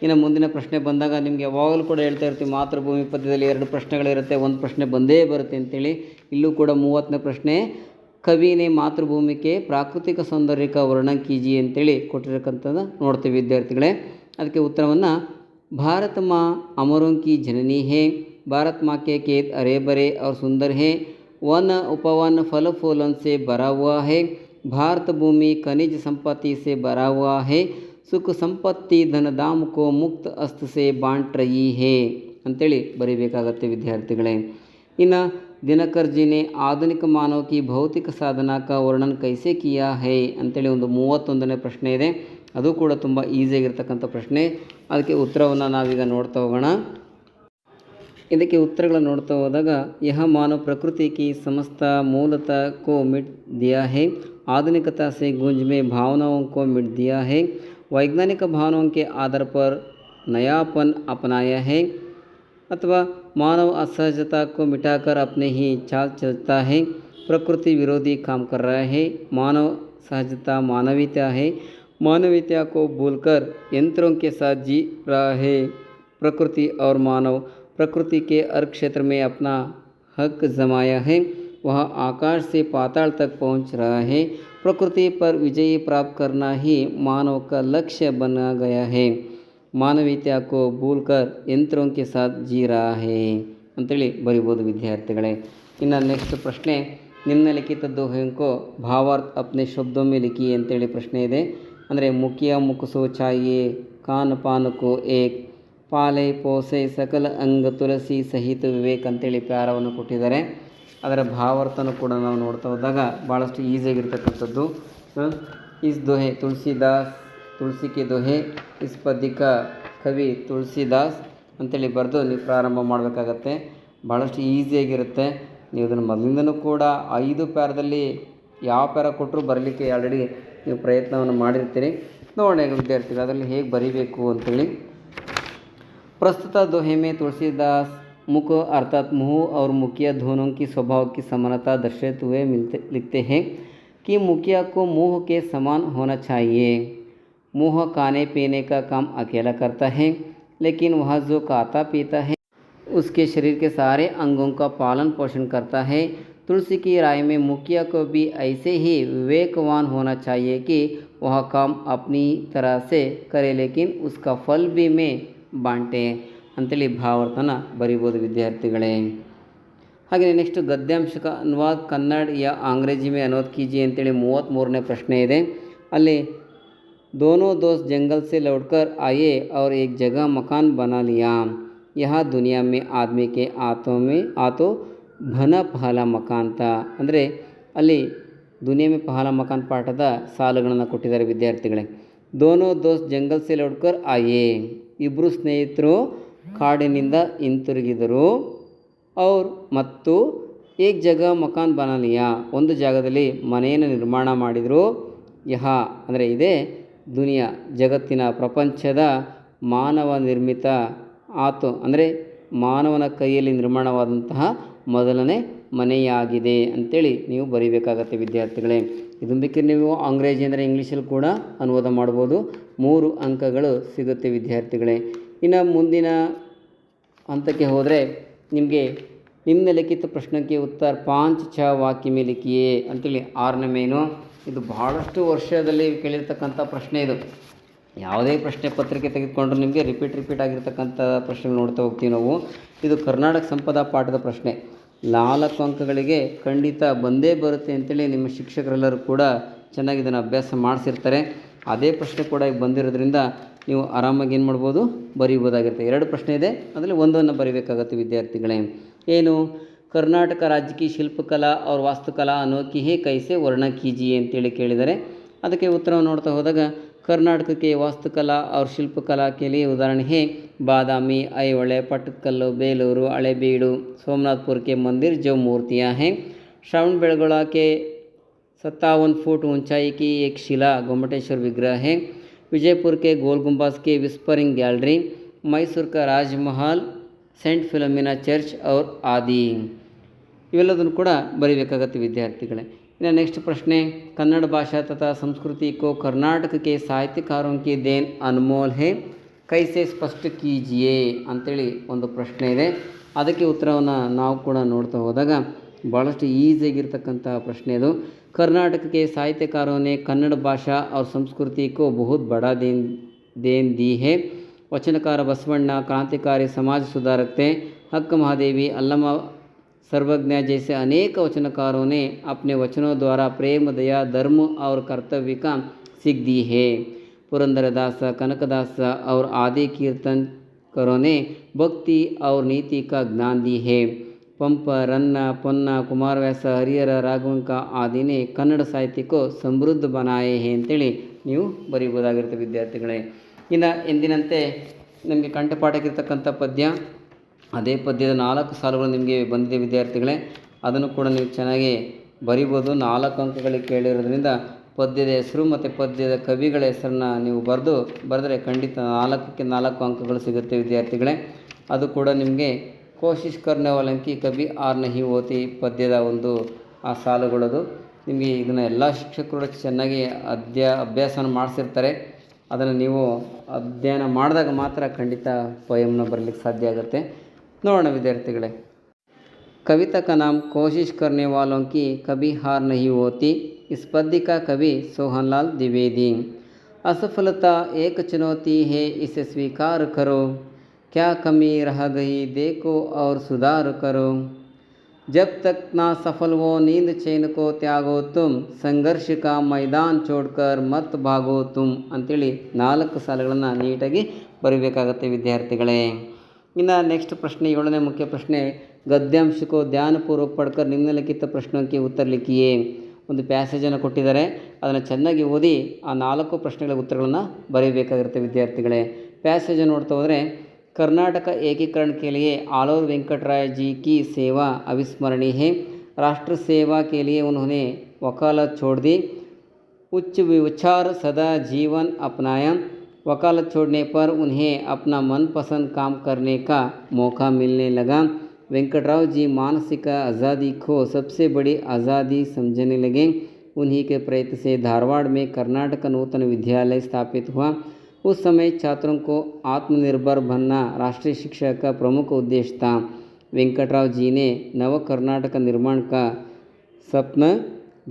ಇನ್ನು ಮುಂದಿನ ಪ್ರಶ್ನೆ ಬಂದಾಗ ನಿಮಗೆ ಯಾವಾಗಲೂ ಕೂಡ ಹೇಳ್ತಾ ಇರ್ತೀವಿ, ಮಾತೃಭೂಮಿ ಪದ್ಯದಲ್ಲಿ 2 ಪ್ರಶ್ನೆಗಳಿರುತ್ತೆ, ಒಂದು ಪ್ರಶ್ನೆ ಬಂದೇ ಬರುತ್ತೆ ಅಂತೇಳಿ. ಇಲ್ಲೂ ಕೂಡ 30ನೇ ಪ್ರಶ್ನೆ, ಕವಿನೇ ಮಾತೃಭೂಮಿಗೆ ಪ್ರಾಕೃತಿಕ ಸೌಂದರ್ಯಕ ವರ್ಣನ ಕೀಜಿ ಅಂತೇಳಿ ಕೊಟ್ಟಿರತಕ್ಕಂಥದ್ದು ನೋಡ್ತೀವಿ ವಿದ್ಯಾರ್ಥಿಗಳೇ. ಅದಕ್ಕೆ ಉತ್ತರವನ್ನು, ಭಾರತ ಮಾँ अमरों की जननी है. भारत माँ के खेत हरे भरे और सुंदर है. वन उपवन फल फूलों से भरा हुआ है. भारत भूमि खनिज संपत्ति से भरा हुआ है. सुख संपत्ति धन धाम को मुक्त हस्त से बांट रही है ಅಂತೇಳಿ ಬರೀಬೇಕಾಗತ್ತೆ ವಿದ್ಯಾರ್ಥಿಗಳೇ. ಇನ್ನು ದಿನಕರ್ ಜಿ ने आधुनिक मानव की भौतिक साधना का वर्णन कैसे किया है ಅಂತೇಳಿ ಒಂದು 31ನೇ ಪ್ರಶ್ನೆ ಇದೆ. ಅದು ಕೂಡ ತುಂಬ ಈಸಿಯಾಗಿರ್ತಕ್ಕಂಥ ಪ್ರಶ್ನೆ. ಅದಕ್ಕೆ ಉತ್ತರವನ್ನು ನಾವೀಗ ನೋಡ್ತಾ ಹೋಗೋಣ. ಇದಕ್ಕೆ ಉತ್ತರಗಳನ್ನು ನೋಡ್ತಾ ಹೋದಾಗ, यह मानव प्रकृति की समस्त मूलता को मिट दिया है. आधुनिकता से गूंज में भावनाओं को मिट दिया है. वैज्ञानिक भावनाओं के आधार पर नयापन अपनाया है. अथवा मानव असहजता को मिटाकर अपने ही चाल चलता है. प्रकृति विरोधी काम कर रहा है. मानव सहजता मानवीयता है. मानवीयता को भूलकर यंत्रों के साथ जी रहा है. प्रकृति और मानव प्रकृति के हर क्षेत्र में अपना हक जमाया है. वह आकाश से पाताल तक पहुंच रहा है. प्रकृति पर विजय प्राप्त करना ही मानव का लक्ष्य बना गया है. मानवीयता को भूलकर यंत्रों के साथ जी रहा है ಅಂತೇಳಿ ಬರೀಬೋದು ವಿದ್ಯಾರ್ಥಿಗಳೇ. ಇನ್ನು ನೆಕ್ಸ್ಟ್ ಪ್ರಶ್ನೆ, ನಿಮ್ನಲಿಖಿತ दोहों को भावार्थ अपने शब्दों में लिखिए ಅಂತೇಳಿ ಪ್ರಶ್ನೆ ಇದೆ. ಅಂದರೆ ಮುಖಿಯ ಮುಖಸೋ ಚಾಹಿಯೇ, ಕಾನ್ ಪಾನ್ ಕೋ ಏಕ್, ಪಾಲೆ ಪೋಸೆ ಸಕಲ ಅಂಗ ತುಳಸಿ ಸಹಿತ ವಿವೇಕ್ ಅಂತೇಳಿ ಪ್ಯಾರವನ್ನು ಕೊಟ್ಟಿದ್ದಾರೆ. ಅದರ ಭಾವಾರ್ಥನೂ ಕೂಡ ನಾವು ನೋಡ್ತಾ ಹೋದಾಗ ಭಾಳಷ್ಟು ಈಸಿಯಾಗಿರ್ತಕ್ಕಂಥದ್ದು. ಇಸ್ ದೋಹೆ ತುಳಸಿದಾಸ್, ತುಳಸಿ ಕೆ ದೋಹೆ, ಇಸ್ ಪದ್ಯ ಕವಿ ತುಳಸಿದಾಸ್ ಅಂತೇಳಿ ಬರೆದು ನೀವು ಪ್ರಾರಂಭ ಮಾಡಬೇಕಾಗತ್ತೆ. ಭಾಳಷ್ಟು ಈಸಿಯಾಗಿರುತ್ತೆ. ನೀವು ಇದನ್ನು ಮೊದಲಿಂದನೂ ಕೂಡ 5 ಪ್ಯಾರದಲ್ಲಿ ಯಾವ ಪ್ಯಾರ ಕೊಟ್ಟರೂ ಬರಲಿಕ್ಕೆ ಆಲ್ರೆಡಿ ನೀವು ಪ್ರಯತ್ನವನ್ನು ಮಾಡಿರ್ತೀರಿ. ನೋಡೋಣ ಈಗ ವಿದ್ಯಾರ್ಥಿಗಳು ಅದರಲ್ಲಿ ಹೇಗೆ ಬರೀಬೇಕು ಅಂತೇಳಿ. प्रस्तुत दोहे में तुलसीदास मुख अर्थात मुँह और मुखिया दोनों की स्वभाव की समानता दर्शाते हुए लिखते हैं कि मुखिया को मुँह के समान होना चाहिए। मुँह खाने पीने का काम अकेला करता है, लेकिन वह जो खाता पीता है उसके शरीर के सारे अंगों का पालन पोषण करता है। तुलसी की राय में मुखिया को भी ऐसे ही विवेकवान होना चाहिए कि वह काम अपनी तरह से करे, लेकिन उसका फल भी में ಬಾಂಟೆ ಅಂತೇಳಿ ಭಾವಾರ್ಥನ ಬರಿಬೋದು ವಿದ್ಯಾರ್ಥಿಗಳೇ. ಹಾಗೆಯೇ ನೆಕ್ಸ್ಟ್ ಗದ್ಯಾಂಶಕ ಅನುವಾದ ಕನ್ನಡ ಯಾ ಅಂಗ್ರೇಜಿ ಮೇ ಅನುವಾದ ಕೀಜಿಯೆ ಅಂತೇಳಿ 33ನೇ ಪ್ರಶ್ನೆ ಇದೆ. ಅಲ್ಲಿ दोनों दोस्त जंगल से लौटकर आए और एक जगह मकान बना लिया। यह दुनिया में आदमी के आतो भन पहला मकान था. ಅಂದರೆ ಅಲ್ಲಿ ದುನಿಯಾ ಮೇ ಪಹಲಾ ಮಕಾನ್ ಪಾಠದ ಸಾಲುಗಳನ್ನು ಕೊಟ್ಟಿದ್ದಾರೆ ವಿದ್ಯಾರ್ಥಿಗಳೇ. दोनों दोस्त जंगल से लौटकर आए, ಇಬ್ಬರು ಸ್ನೇಹಿತರು ಕಾಡಿನಿಂದ ಹಿಂತಿರುಗಿದರು. ಅವ್ರು ಮತ್ತು ಏಕ್ ಜಗ ಮಕಾನ್ ಬನಾಲಿಯಾ, ಒಂದು ಜಾಗದಲ್ಲಿ ಮನೆಯನ್ನು ನಿರ್ಮಾಣ ಮಾಡಿದರು. ಯಹ ಅಂದರೆ ಇದೇ ದುನಿಯಾ ಜಗತ್ತಿನ ಪ್ರಪಂಚದ ಮಾನವ ನಿರ್ಮಿತ ಆತು ಅಂದರೆ ಮಾನವನ ಕೈಯಲ್ಲಿ ನಿರ್ಮಾಣವಾದಂತಹ ಮೊದಲನೇ ಮನೆಯಾಗಿದೆ ಅಂಥೇಳಿ ನೀವು ಬರೀಬೇಕಾಗತ್ತೆ ವಿದ್ಯಾರ್ಥಿಗಳೇ. ಇದನ್ನು ಬೇಕಿದ್ರೆ ನೀವು ಅಂಗ್ರೇಜಿ ಅಂದರೆ ಇಂಗ್ಲೀಷಲ್ಲಿ ಕೂಡ ಅನುವಾದ ಮಾಡ್ಬೋದು. 3 ಅಂಕಗಳು ಸಿಗುತ್ತೆ ವಿದ್ಯಾರ್ಥಿಗಳೇ. ಇನ್ನು ಮುಂದಿನ ಹಂತಕ್ಕೆ ಹೋದರೆ ನಿಮಗೆ ನಿಮ್ನಲಿಖಿತ ಪ್ರಶ್ನೆಗೆ ಉತ್ತರ 5 ವಾಕ್ಯ ಮೇಲೆ ಲಿಖಿಯೇ ಅಂತೇಳಿ 6ನೇ ಮೇನು. ಇದು ಬಹಳಷ್ಟು ವರ್ಷದಲ್ಲಿ ಕೇಳಿರ್ತಕ್ಕಂಥ ಪ್ರಶ್ನೆ. ಇದು ಯಾವುದೇ ಪ್ರಶ್ನೆ ಪತ್ರಿಕೆ ತೆಗೆದುಕೊಂಡ್ರು ನಿಮಗೆ ರಿಪೀಟ್ ಆಗಿರ್ತಕ್ಕಂಥ ಪ್ರಶ್ನೆಗಳು ನೋಡ್ತಾ ಹೋಗ್ತೀವಿ ನಾವು. ಇದು ಕರ್ನಾಟಕ ಸಂಪದಾ ಪಾಠದ ಪ್ರಶ್ನೆ. 4 ಅಂಕಗಳಿಗೆ ಖಂಡಿತ ಬಂದೇ ಬರುತ್ತೆ ಅಂತೇಳಿ ನಿಮ್ಮ ಶಿಕ್ಷಕರೆಲ್ಲರೂ ಕೂಡ ಚೆನ್ನಾಗಿ ಇದನ್ನು ಅಭ್ಯಾಸ ಮಾಡಿಸಿರ್ತಾರೆ. ಅದೇ ಪ್ರಶ್ನೆ ಕೂಡ ಈಗ ಬಂದಿರೋದ್ರಿಂದ ನೀವು ಆರಾಮಾಗಿ ಏನು ಮಾಡ್ಬೋದು, ಬರೀಬೋದಾಗಿರುತ್ತೆ. 2 ಪ್ರಶ್ನೆ ಇದೆ, ಅದರಲ್ಲಿ ಒಂದನ್ನು ಬರೀಬೇಕಾಗತ್ತೆ ವಿದ್ಯಾರ್ಥಿಗಳೇ. ಏನು, ಕರ್ನಾಟಕ ರಾಜ್ಯ ಕಿ ಶಿಲ್ಪಕಲಾ और ವಾಸ್ತುಕಲಾ ಅನೋಖಿ ಹೇ ಕೈಸೆ ವರ್ಣ ಕೀಜಿಯೇ ಅಂತೇಳಿ ಕೇಳಿದರೆ ಅದಕ್ಕೆ ಉತ್ತರವನ್ನು ನೋಡ್ತಾ ಹೋದಾಗ कर्नाटक के वास्तुकला और शिल्पकला के लिए उदाहरण है बादामी, ऐहोळे, पटकल्लु, बेलूरू, हळेबीಡು, सोमनाथपुर के मंदिर जो मूर्तियां हैं। श्रवणबेळಗೊಳ के 57 फुट ऊंचाई की एक शिला गोमटेश्वर विग्रह है। विजयपुर के गोल गुंबज के विस्परिंग गैलरी, मैसूर का राजमहल, सेंट फिलोमिना चर्च और आदि इवेल्लदನ್ನು ಕೂಡ ಬರೀಬೇಕಾಗುತ್ತೆ ವಿದ್ಯಾರ್ಥಿಗಳೇ. इन्हें नेक्स्ट प्रश्न, कन्नड़ भाषा तथा संस्कृति को कर्नाटक के साहित्यकारों की देन अनमोल है, कैसे स्पष्ट कीजिए ಅಂತೇಳಿ ಒಂದು ಪ್ರಶ್ನೆ ಇದೆ. ಅದಕ್ಕೆ ಉತ್ತರವನ್ನು ನಾವು ಕೂಡ ನೋಡ್ತಾ ಹೋದಾಗ ಭಾಳಷ್ಟು ಈಸಿಯಾಗಿರ್ತಕ್ಕಂಥ ಪ್ರಶ್ನೆ ಇದು. कर्नाटक के साहित्यकारों ने कन्नड़ भाषा और संस्कृति को बहुत बड़ा देन दी है. वचनकार बसवಣ್ಣ, क्रांतिकारी समाज सुधारक थे. हक महादेवी, अल्लामा सर्वज्ञ जैसे अनेक वचनकारों ने अपने वचनों द्वारा प्रेम, दया, धर्म और कर्तव्य का सीख दी है. पुरंदरदास, कनकदास और आदि कीर्तनकारों ने भक्ति और नीति का ज्ञान दी है. पंप, रन्ना, पोन्ना, कुमारव्यास, हरिहर, राघವಂಕ आदि ने कन्नड़ साहित्य को समृद्ध बनाए हैं ಅಂತೇಳಿ ನೀವು ಬರೀಬೋದಾಗಿರುತ್ತೆ ವಿದ್ಯಾರ್ಥಿಗಳೇ. ಇನ್ನು ಎಂದಿನಂತೆ ನಿಮಗೆ ಕಂಠಪಾಠಕ್ಕಿರ್ತಕ್ಕಂಥ ಪದ್ಯ, ಅದೇ ಪದ್ಯದ 4 ಸಾಲುಗಳು ನಿಮಗೆ ಬಂದಿದೆ ವಿದ್ಯಾರ್ಥಿಗಳೇ. ಅದನ್ನು ಕೂಡ ನೀವು ಚೆನ್ನಾಗಿ ಬರಿಬೋದು. 4 ಅಂಕಗಳಿಗೆ ಕೇಳಿರೋದ್ರಿಂದ ಪದ್ಯದ ಹೆಸರು ಮತ್ತು ಪದ್ಯದ ಕವಿಗಳ ಹೆಸರನ್ನು ನೀವು ಬರೆದ್ರೆ ಖಂಡಿತ 4ಕ್ಕೆ 4 ಅಂಕಗಳು ಸಿಗುತ್ತೆ ವಿದ್ಯಾರ್ಥಿಗಳೇ. ಅದು ಕೂಡ ನಿಮಗೆ ಕೋಶಿಶ್ ಕರ್ನೆ ವಾಲಂಕಿ ಕವಿ ಆರ್ ನಹಿ ಹೋತಿ ಪದ್ಯದ ಒಂದು ಆ ಸಾಲುಗಳದು. ನಿಮಗೆ ಇದನ್ನು ಎಲ್ಲ ಶಿಕ್ಷಕರು ಚೆನ್ನಾಗಿ ಅಭ್ಯಾಸನ ಮಾಡಿಸಿರ್ತಾರೆ. ಅದನ್ನು ನೀವು ಅಧ್ಯಯನ ಮಾಡಿದಾಗ ಮಾತ್ರ ಖಂಡಿತ ಪೋಯಮ್ನ ಬರಲಿಕ್ಕೆ ಸಾಧ್ಯ ಆಗುತ್ತೆ. ನೋಡೋಣ ವಿದ್ಯಾರ್ಥಿಗಳೇ. कविता का नाम कोशिश करने वालों की कभी हार नहीं होती. इस पद्य का कवि सोहनलाल द्विवेदी. असफलता एक चुनौती है, इसे स्वीकार करो. क्या कमी रह गई देखो और सुधार करो. जब तक ना सफल हो नींद चैन को त्यागो तुम. संघर्ष का मैदान छोड़कर मत भागो तुम ಅಂತೇಳಿ 4 ಸಾಲುಗಳನ್ನು ನೀಟಾಗಿ ಬರೀಬೇಕಾಗತ್ತೆ ವಿದ್ಯಾರ್ಥಿಗಳೇ. ಇನ್ನು ನೆಕ್ಸ್ಟ್ ಪ್ರಶ್ನೆ, 7ನೇ ಮುಖ್ಯ ಪ್ರಶ್ನೆ, ಗದ್ಯಾಂಶಕ್ಕೋ ಧ್ಯಾನಪೂರ್ವಕ ಪಡ್ಕರ್ ನಿಮ್ನಲಿಖಿತ ಪ್ರಶ್ನೆಗೆ ಉತ್ತರ ಲಿಖಿಯೇ. ಒಂದು ಪ್ಯಾಸೇಜನ್ನು ಕೊಟ್ಟಿದ್ದಾರೆ, ಅದನ್ನು ಚೆನ್ನಾಗಿ ಓದಿ ಆ 4 ಪ್ರಶ್ನೆಗಳ ಉತ್ತರಗಳನ್ನು ಬರೀಬೇಕಾಗಿರುತ್ತೆ ವಿದ್ಯಾರ್ಥಿಗಳೇ. ಪ್ಯಾಸೇಜನ್ನು ನೋಡ್ತಾ ಹೋದರೆ, कर्नाटक एकीकरण के लिए आलोर वेंकटराय जी की सेवा अविस्मरणीय है। राष्ट्र सेवा के लिए उन्होंने वकालत छोड़ दी, उच्च विचार सदा जीवन अपनाया। वकालत छोड़ने पर उन्हें अपना मनपसंद काम करने का मौका मिलने लगा। वेंकटराव जी मानसिक आज़ादी को सबसे बड़ी आज़ादी समझने लगे। उन्हीं के प्रयत्न से धारवाड़ में कर्नाटक नूतन विद्यालय स्थापित हुआ। उस समय छात्रों को आत्मनिर्भर बनना राष्ट्रीय शिक्षा का प्रमुख उद्देश्य था। वेंकटराव जी ने नव कर्नाटक निर्माण का ಸ್ವಪ್ನ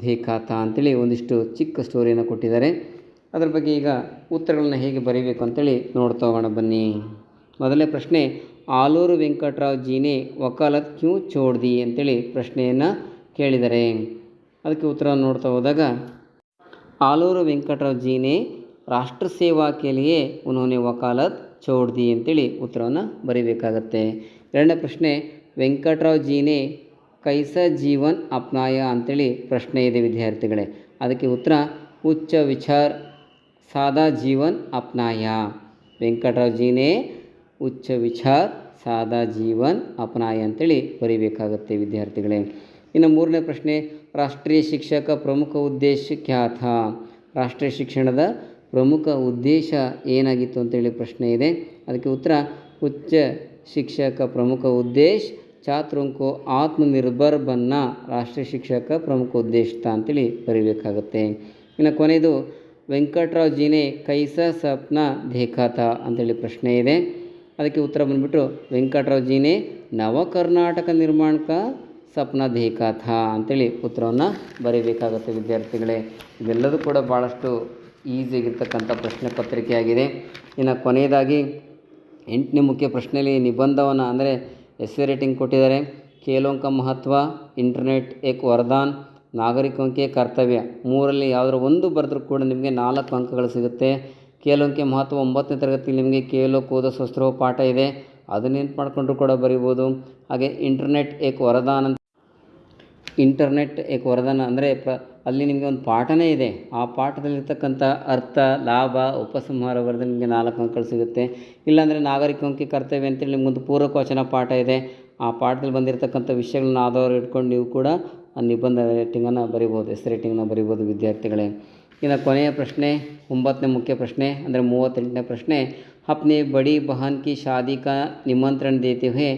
ದೇಖಾತ ಅಂತೇಳಿ ಒಂದಿಷ್ಟು ಚಿಕ್ಕ ಸ್ಟೋರಿಯನ್ನು ಕೊಟ್ಟಿದ್ದಾರೆ. ಅದರ ಬಗ್ಗೆ ಈಗ ಉತ್ತರಗಳನ್ನ ಹೇಗೆ ಬರೀಬೇಕು ಅಂತೇಳಿ ನೋಡ್ತಾ ಹೋಗೋಣ ಬನ್ನಿ. ಮೊದಲನೇ ಪ್ರಶ್ನೆ, ಆಲೂರು ವೆಂಕಟರಾವ್ ಜೀನೆ ವಕಾಲತ್ ಕ್ಯೂ ಚೋಡ್ ದಿ ಅಂತೇಳಿ ಪ್ರಶ್ನೆಯನ್ನು ಕೇಳಿದ್ದಾರೆ. ಅದಕ್ಕೆ ಉತ್ತರವನ್ನು ನೋಡ್ತಾ ಹೋದಾಗ ಆಲೂರು ವೆಂಕಟರಾವ್ ಜೀನೆ ರಾಷ್ಟ್ರ ಸೇವಾ ಕೆ ಲಿಯೆ ಉನ್ಹೋನೆ ವಕಾಲತ್ ಚೋಡ್ ದಿ ಅಂತೇಳಿ ಉತ್ತರವನ್ನು ಬರೀಬೇಕಾಗತ್ತೆ. ಎರಡನೇ ಪ್ರಶ್ನೆ, ವೆಂಕಟರಾವ್ ಜೀನೆ ಕೈಸ ಜೀವನ್ ಅಪ್ನಾಯ ಅಂತೇಳಿ ಪ್ರಶ್ನೆ ಇದೆ ವಿದ್ಯಾರ್ಥಿಗಳೇ. ಅದಕ್ಕೆ ಉತ್ತರ ಉಚ್ಚ ವಿಚಾರ್ ಸಾದಾ ಜೀವನ್ ಅಪ್ನಾಯ. ವೆಂಕಟರಾವ್ ಜೀನೆ ಉಚ್ಚ ವಿಚಾರ್ ಸಾದಾ ಜೀವನ್ ಅಪ್ನಾಯ ಅಂತೇಳಿ ಬರೀಬೇಕಾಗತ್ತೆ ವಿದ್ಯಾರ್ಥಿಗಳೇ. ಇನ್ನು ಮೂರನೇ ಪ್ರಶ್ನೆ, ರಾಷ್ಟ್ರೀಯ ಶಿಕ್ಷಕ ಪ್ರಮುಖ ಉದ್ದೇಶ ಕ್ಯಾ ಥಾ. ರಾಷ್ಟ್ರೀಯ ಶಿಕ್ಷಣದ ಪ್ರಮುಖ ಉದ್ದೇಶ ಏನಾಗಿತ್ತು ಅಂತೇಳಿ ಪ್ರಶ್ನೆ ಇದೆ. ಅದಕ್ಕೆ ಉತ್ತರ ಉಚ್ಚ ಶಿಕ್ಷಕ ಪ್ರಮುಖ ಉದ್ದೇಶ छात्रों को आत्मनिर्भर बनना राष्ट्रीय शिक्षा का प्रमुख उद्देश्य था ಅಂತೇಳಿ ಬರೀಬೇಕಾಗತ್ತೆ. ಇನ್ನು ಕೊನೆಯದು, ವೆಂಕಟರಾವ್ ಜೀನೆ ಕೈಸಾ ಸಪ್ನಾ ದೇಖಾ ಥಾ ಅಂತೇಳಿ ಪ್ರಶ್ನೆ ಇದೆ. ಅದಕ್ಕೆ ಉತ್ತರ ಬಂದುಬಿಟ್ಟು ವೆಂಕಟರಾವ್ ಜೀನೆ ನವ ಕರ್ನಾಟಕ ನಿರ್ಮಾಣ ಕಾ ಸಪ್ನಾ ದೇಖಾ ಥಾ ಅಂತೇಳಿ ಉತ್ತರವನ್ನು ಬರೀಬೇಕಾಗತ್ತೆ ವಿದ್ಯಾರ್ಥಿಗಳೇ. ಇವೆಲ್ಲದೂ ಕೂಡ ಭಾಳಷ್ಟು ಈಸಿಯಾಗಿರ್ತಕ್ಕಂಥ ಪ್ರಶ್ನೆ ಪತ್ರಿಕೆಯಾಗಿದೆ. ಇನ್ನು ಕೊನೆಯದಾಗಿ 8ನೇ ಮುಖ್ಯ ಪ್ರಶ್ನೆಯಲ್ಲಿ ನಿಬಂಧವನ್ನು ಅಂದರೆ ಎಸ್ಸೆ ರೇಟಿಂಗ್ ಕೊಟ್ಟಿದ್ದಾರೆ. ಖೇಲೋं का महत्व, ಇಂಟರ್ನೆಟ್ ಏಕ್ ವರದಾನ್, ನಾಗರಿಕೋं के ಕರ್ತವ್ಯ. ಮೂರಲ್ಲಿ ಯಾವುದರ ಒಂದು ಬರೆದ್ರೂ ಕೂಡ ನಿಮಗೆ 4 ಅಂಕಗಳು ಸಿಗುತ್ತೆ. ಖೇಲೋं के महत्व 9ನೇ ತರಗತಿಯಲ್ಲಿ ನಿಮಗೆ ಖೇಲೋ ಕೂದೋ ಸ್ವಸ್ತ್ರೋ ಪಾಠ ಇದೆ, ಅದನ್ನ ನೆನ್ಪು ಮಾಡಿಕೊಂಡ್ರು ಕೂಡ ಬರಿಬೋದು. ಹಾಗೆ ಇಂಟರ್ನೆಟ್ ಏಕ್ ವರದಾನ್ ಅಂತ, ಇಂಟರ್ನೆಟ್ ಏಕ್ ವರದಾನ ಅಂದರೆ ಅಲ್ಲಿ ನಿಮಗೆ ಒಂದು ಪಾಠನೇ ಇದೆ. ಆ ಪಾಠದಲ್ಲಿರ್ತಕ್ಕಂಥ ಅರ್ಥ, ಲಾಭ, ಉಪಸಂಹಾರ ಬರೆದು ನಿಮಗೆ 4 ಅಂಕಗಳು ಸಿಗುತ್ತೆ. ಇಲ್ಲಾಂದರೆ ನಾಗರಿಕೋಂಕಿ ಕರ್ತವ್ಯ ಅಂತೇಳಿ ನಿಮಗೊಂದು ಪೂರಕವಚನ ಪಾಠ ಇದೆ. ಆ ಪಾಠದಲ್ಲಿ ಬಂದಿರತಕ್ಕಂಥ ವಿಷಯಗಳನ್ನ ಆಧಾರ ಇಟ್ಕೊಂಡು ನೀವು ಕೂಡ ಆ ನಿಬಂಧ ರೇಟಿಂಗನ್ನು ಬರಿಬೋದು, ಎಸ್ ರೇಟಿಂಗನ್ನು ಬರಿಬೋದು ವಿದ್ಯಾರ್ಥಿಗಳೇ. ಇನ್ನು ಕೊನೆಯ ಪ್ರಶ್ನೆ 9ನೇ ಮುಖ್ಯ ಪ್ರಶ್ನೆ ಅಂದರೆ 38ನೇ ಪ್ರಶ್ನೆ, ಅಪ್ನೆ ಬಡಿ ಬಹನ್ ಕಿ ಶಾದಿ ಕಾ ನಿಮಂತ್ರಣ ದೇತೆ ಹುಯೆ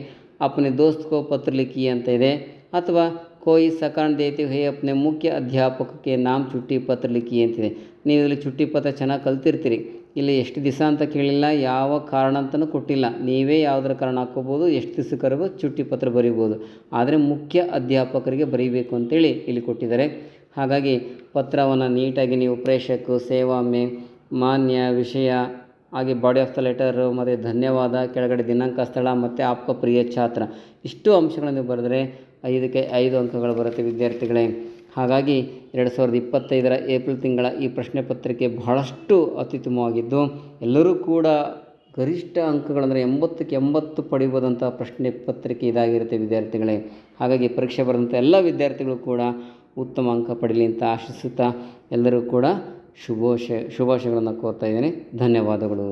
ಅಪ್ನೆ ದೋಸ್ತ್ ಕೋ ಪತ್ರ ಲಿಖಿ ಅಂತ ಇದೆ. ಅಥವಾ कोई सकारण देते हुए अपने मुख्य अध्यापक के नाम ಚುಟ್ಟಿ ಪತ್ರ ಲಿಖಿ ಅಂತಿದೆ. ನೀವು ಇದರಲ್ಲಿ ಚುಟ್ಟಿ ಪತ್ರ ಚೆನ್ನಾಗಿ ಕಲ್ತಿರ್ತೀರಿ. ಇಲ್ಲಿ ಎಷ್ಟು ದಿವಸ ಅಂತ ಕೇಳಿಲ್ಲ, ಯಾವ ಕಾರಣ ಅಂತಲೂ ಕೊಟ್ಟಿಲ್ಲ. ನೀವೇ ಯಾವುದರ ಕಾರಣ ಹಾಕ್ಕೋಬೋದು, ಎಷ್ಟು ದಿವಸಕ್ಕರೆಗೂ ಚುಟ್ಟಿ ಪತ್ರ ಬರೀಬೋದು. ಆದರೆ ಮುಖ್ಯ ಅಧ್ಯಾಪಕರಿಗೆ ಬರೀಬೇಕು ಅಂತೇಳಿ ಇಲ್ಲಿ ಕೊಟ್ಟಿದ್ದಾರೆ. ಹಾಗಾಗಿ ಪತ್ರವನ್ನು ನೀಟಾಗಿ ನೀವು ಪ್ರೇಷಕ, ಸೇವಾಮೆ, ಮಾನ್ಯ, ವಿಷಯ, ಹಾಗೆ ಬಾಡಿ ಆಫ್ ದ ಲೆಟರು ಮತ್ತು ಧನ್ಯವಾದ, ಕೆಳಗಡೆ ದಿನಾಂಕ, ಸ್ಥಳ ಮತ್ತು ಆಪ್ಕ ಪ್ರಿಯ ಛಾತ್ರ, ಇಷ್ಟು ಅಂಶಗಳನ್ನು ಬರೆದರೆ 5ಕ್ಕೆ 5 ಅಂಕಗಳು ಬರುತ್ತೆ ವಿದ್ಯಾರ್ಥಿಗಳೇ. ಹಾಗಾಗಿ 2025 ಏಪ್ರಿಲ್ ತಿಂಗಳ ಈ ಪ್ರಶ್ನೆ ಪತ್ರಿಕೆ ಬಹಳಷ್ಟು ಅತ್ಯುತ್ತಮವಾಗಿದ್ದು ಎಲ್ಲರೂ ಕೂಡ ಗರಿಷ್ಠ ಅಂಕಗಳಂದರೆ 80ಕ್ಕೆ 80 ಪಡಿಬೋದಂಥ ಪ್ರಶ್ನೆ ಪತ್ರಿಕೆ ಇದಾಗಿರುತ್ತೆ ವಿದ್ಯಾರ್ಥಿಗಳೇ. ಹಾಗಾಗಿ ಪರೀಕ್ಷೆ ಬರೆದಂಥ ಎಲ್ಲ ವಿದ್ಯಾರ್ಥಿಗಳು ಕೂಡ ಉತ್ತಮ ಅಂಕ ಪಡೀಲಿ ಅಂತ ಆಶಿಸುತ್ತಾ ಎಲ್ಲರೂ ಕೂಡ ಶುಭಾಶಯಗಳನ್ನು ಕೋರ್ತಾ ಇದ್ದೇನೆ. ಧನ್ಯವಾದಗಳು.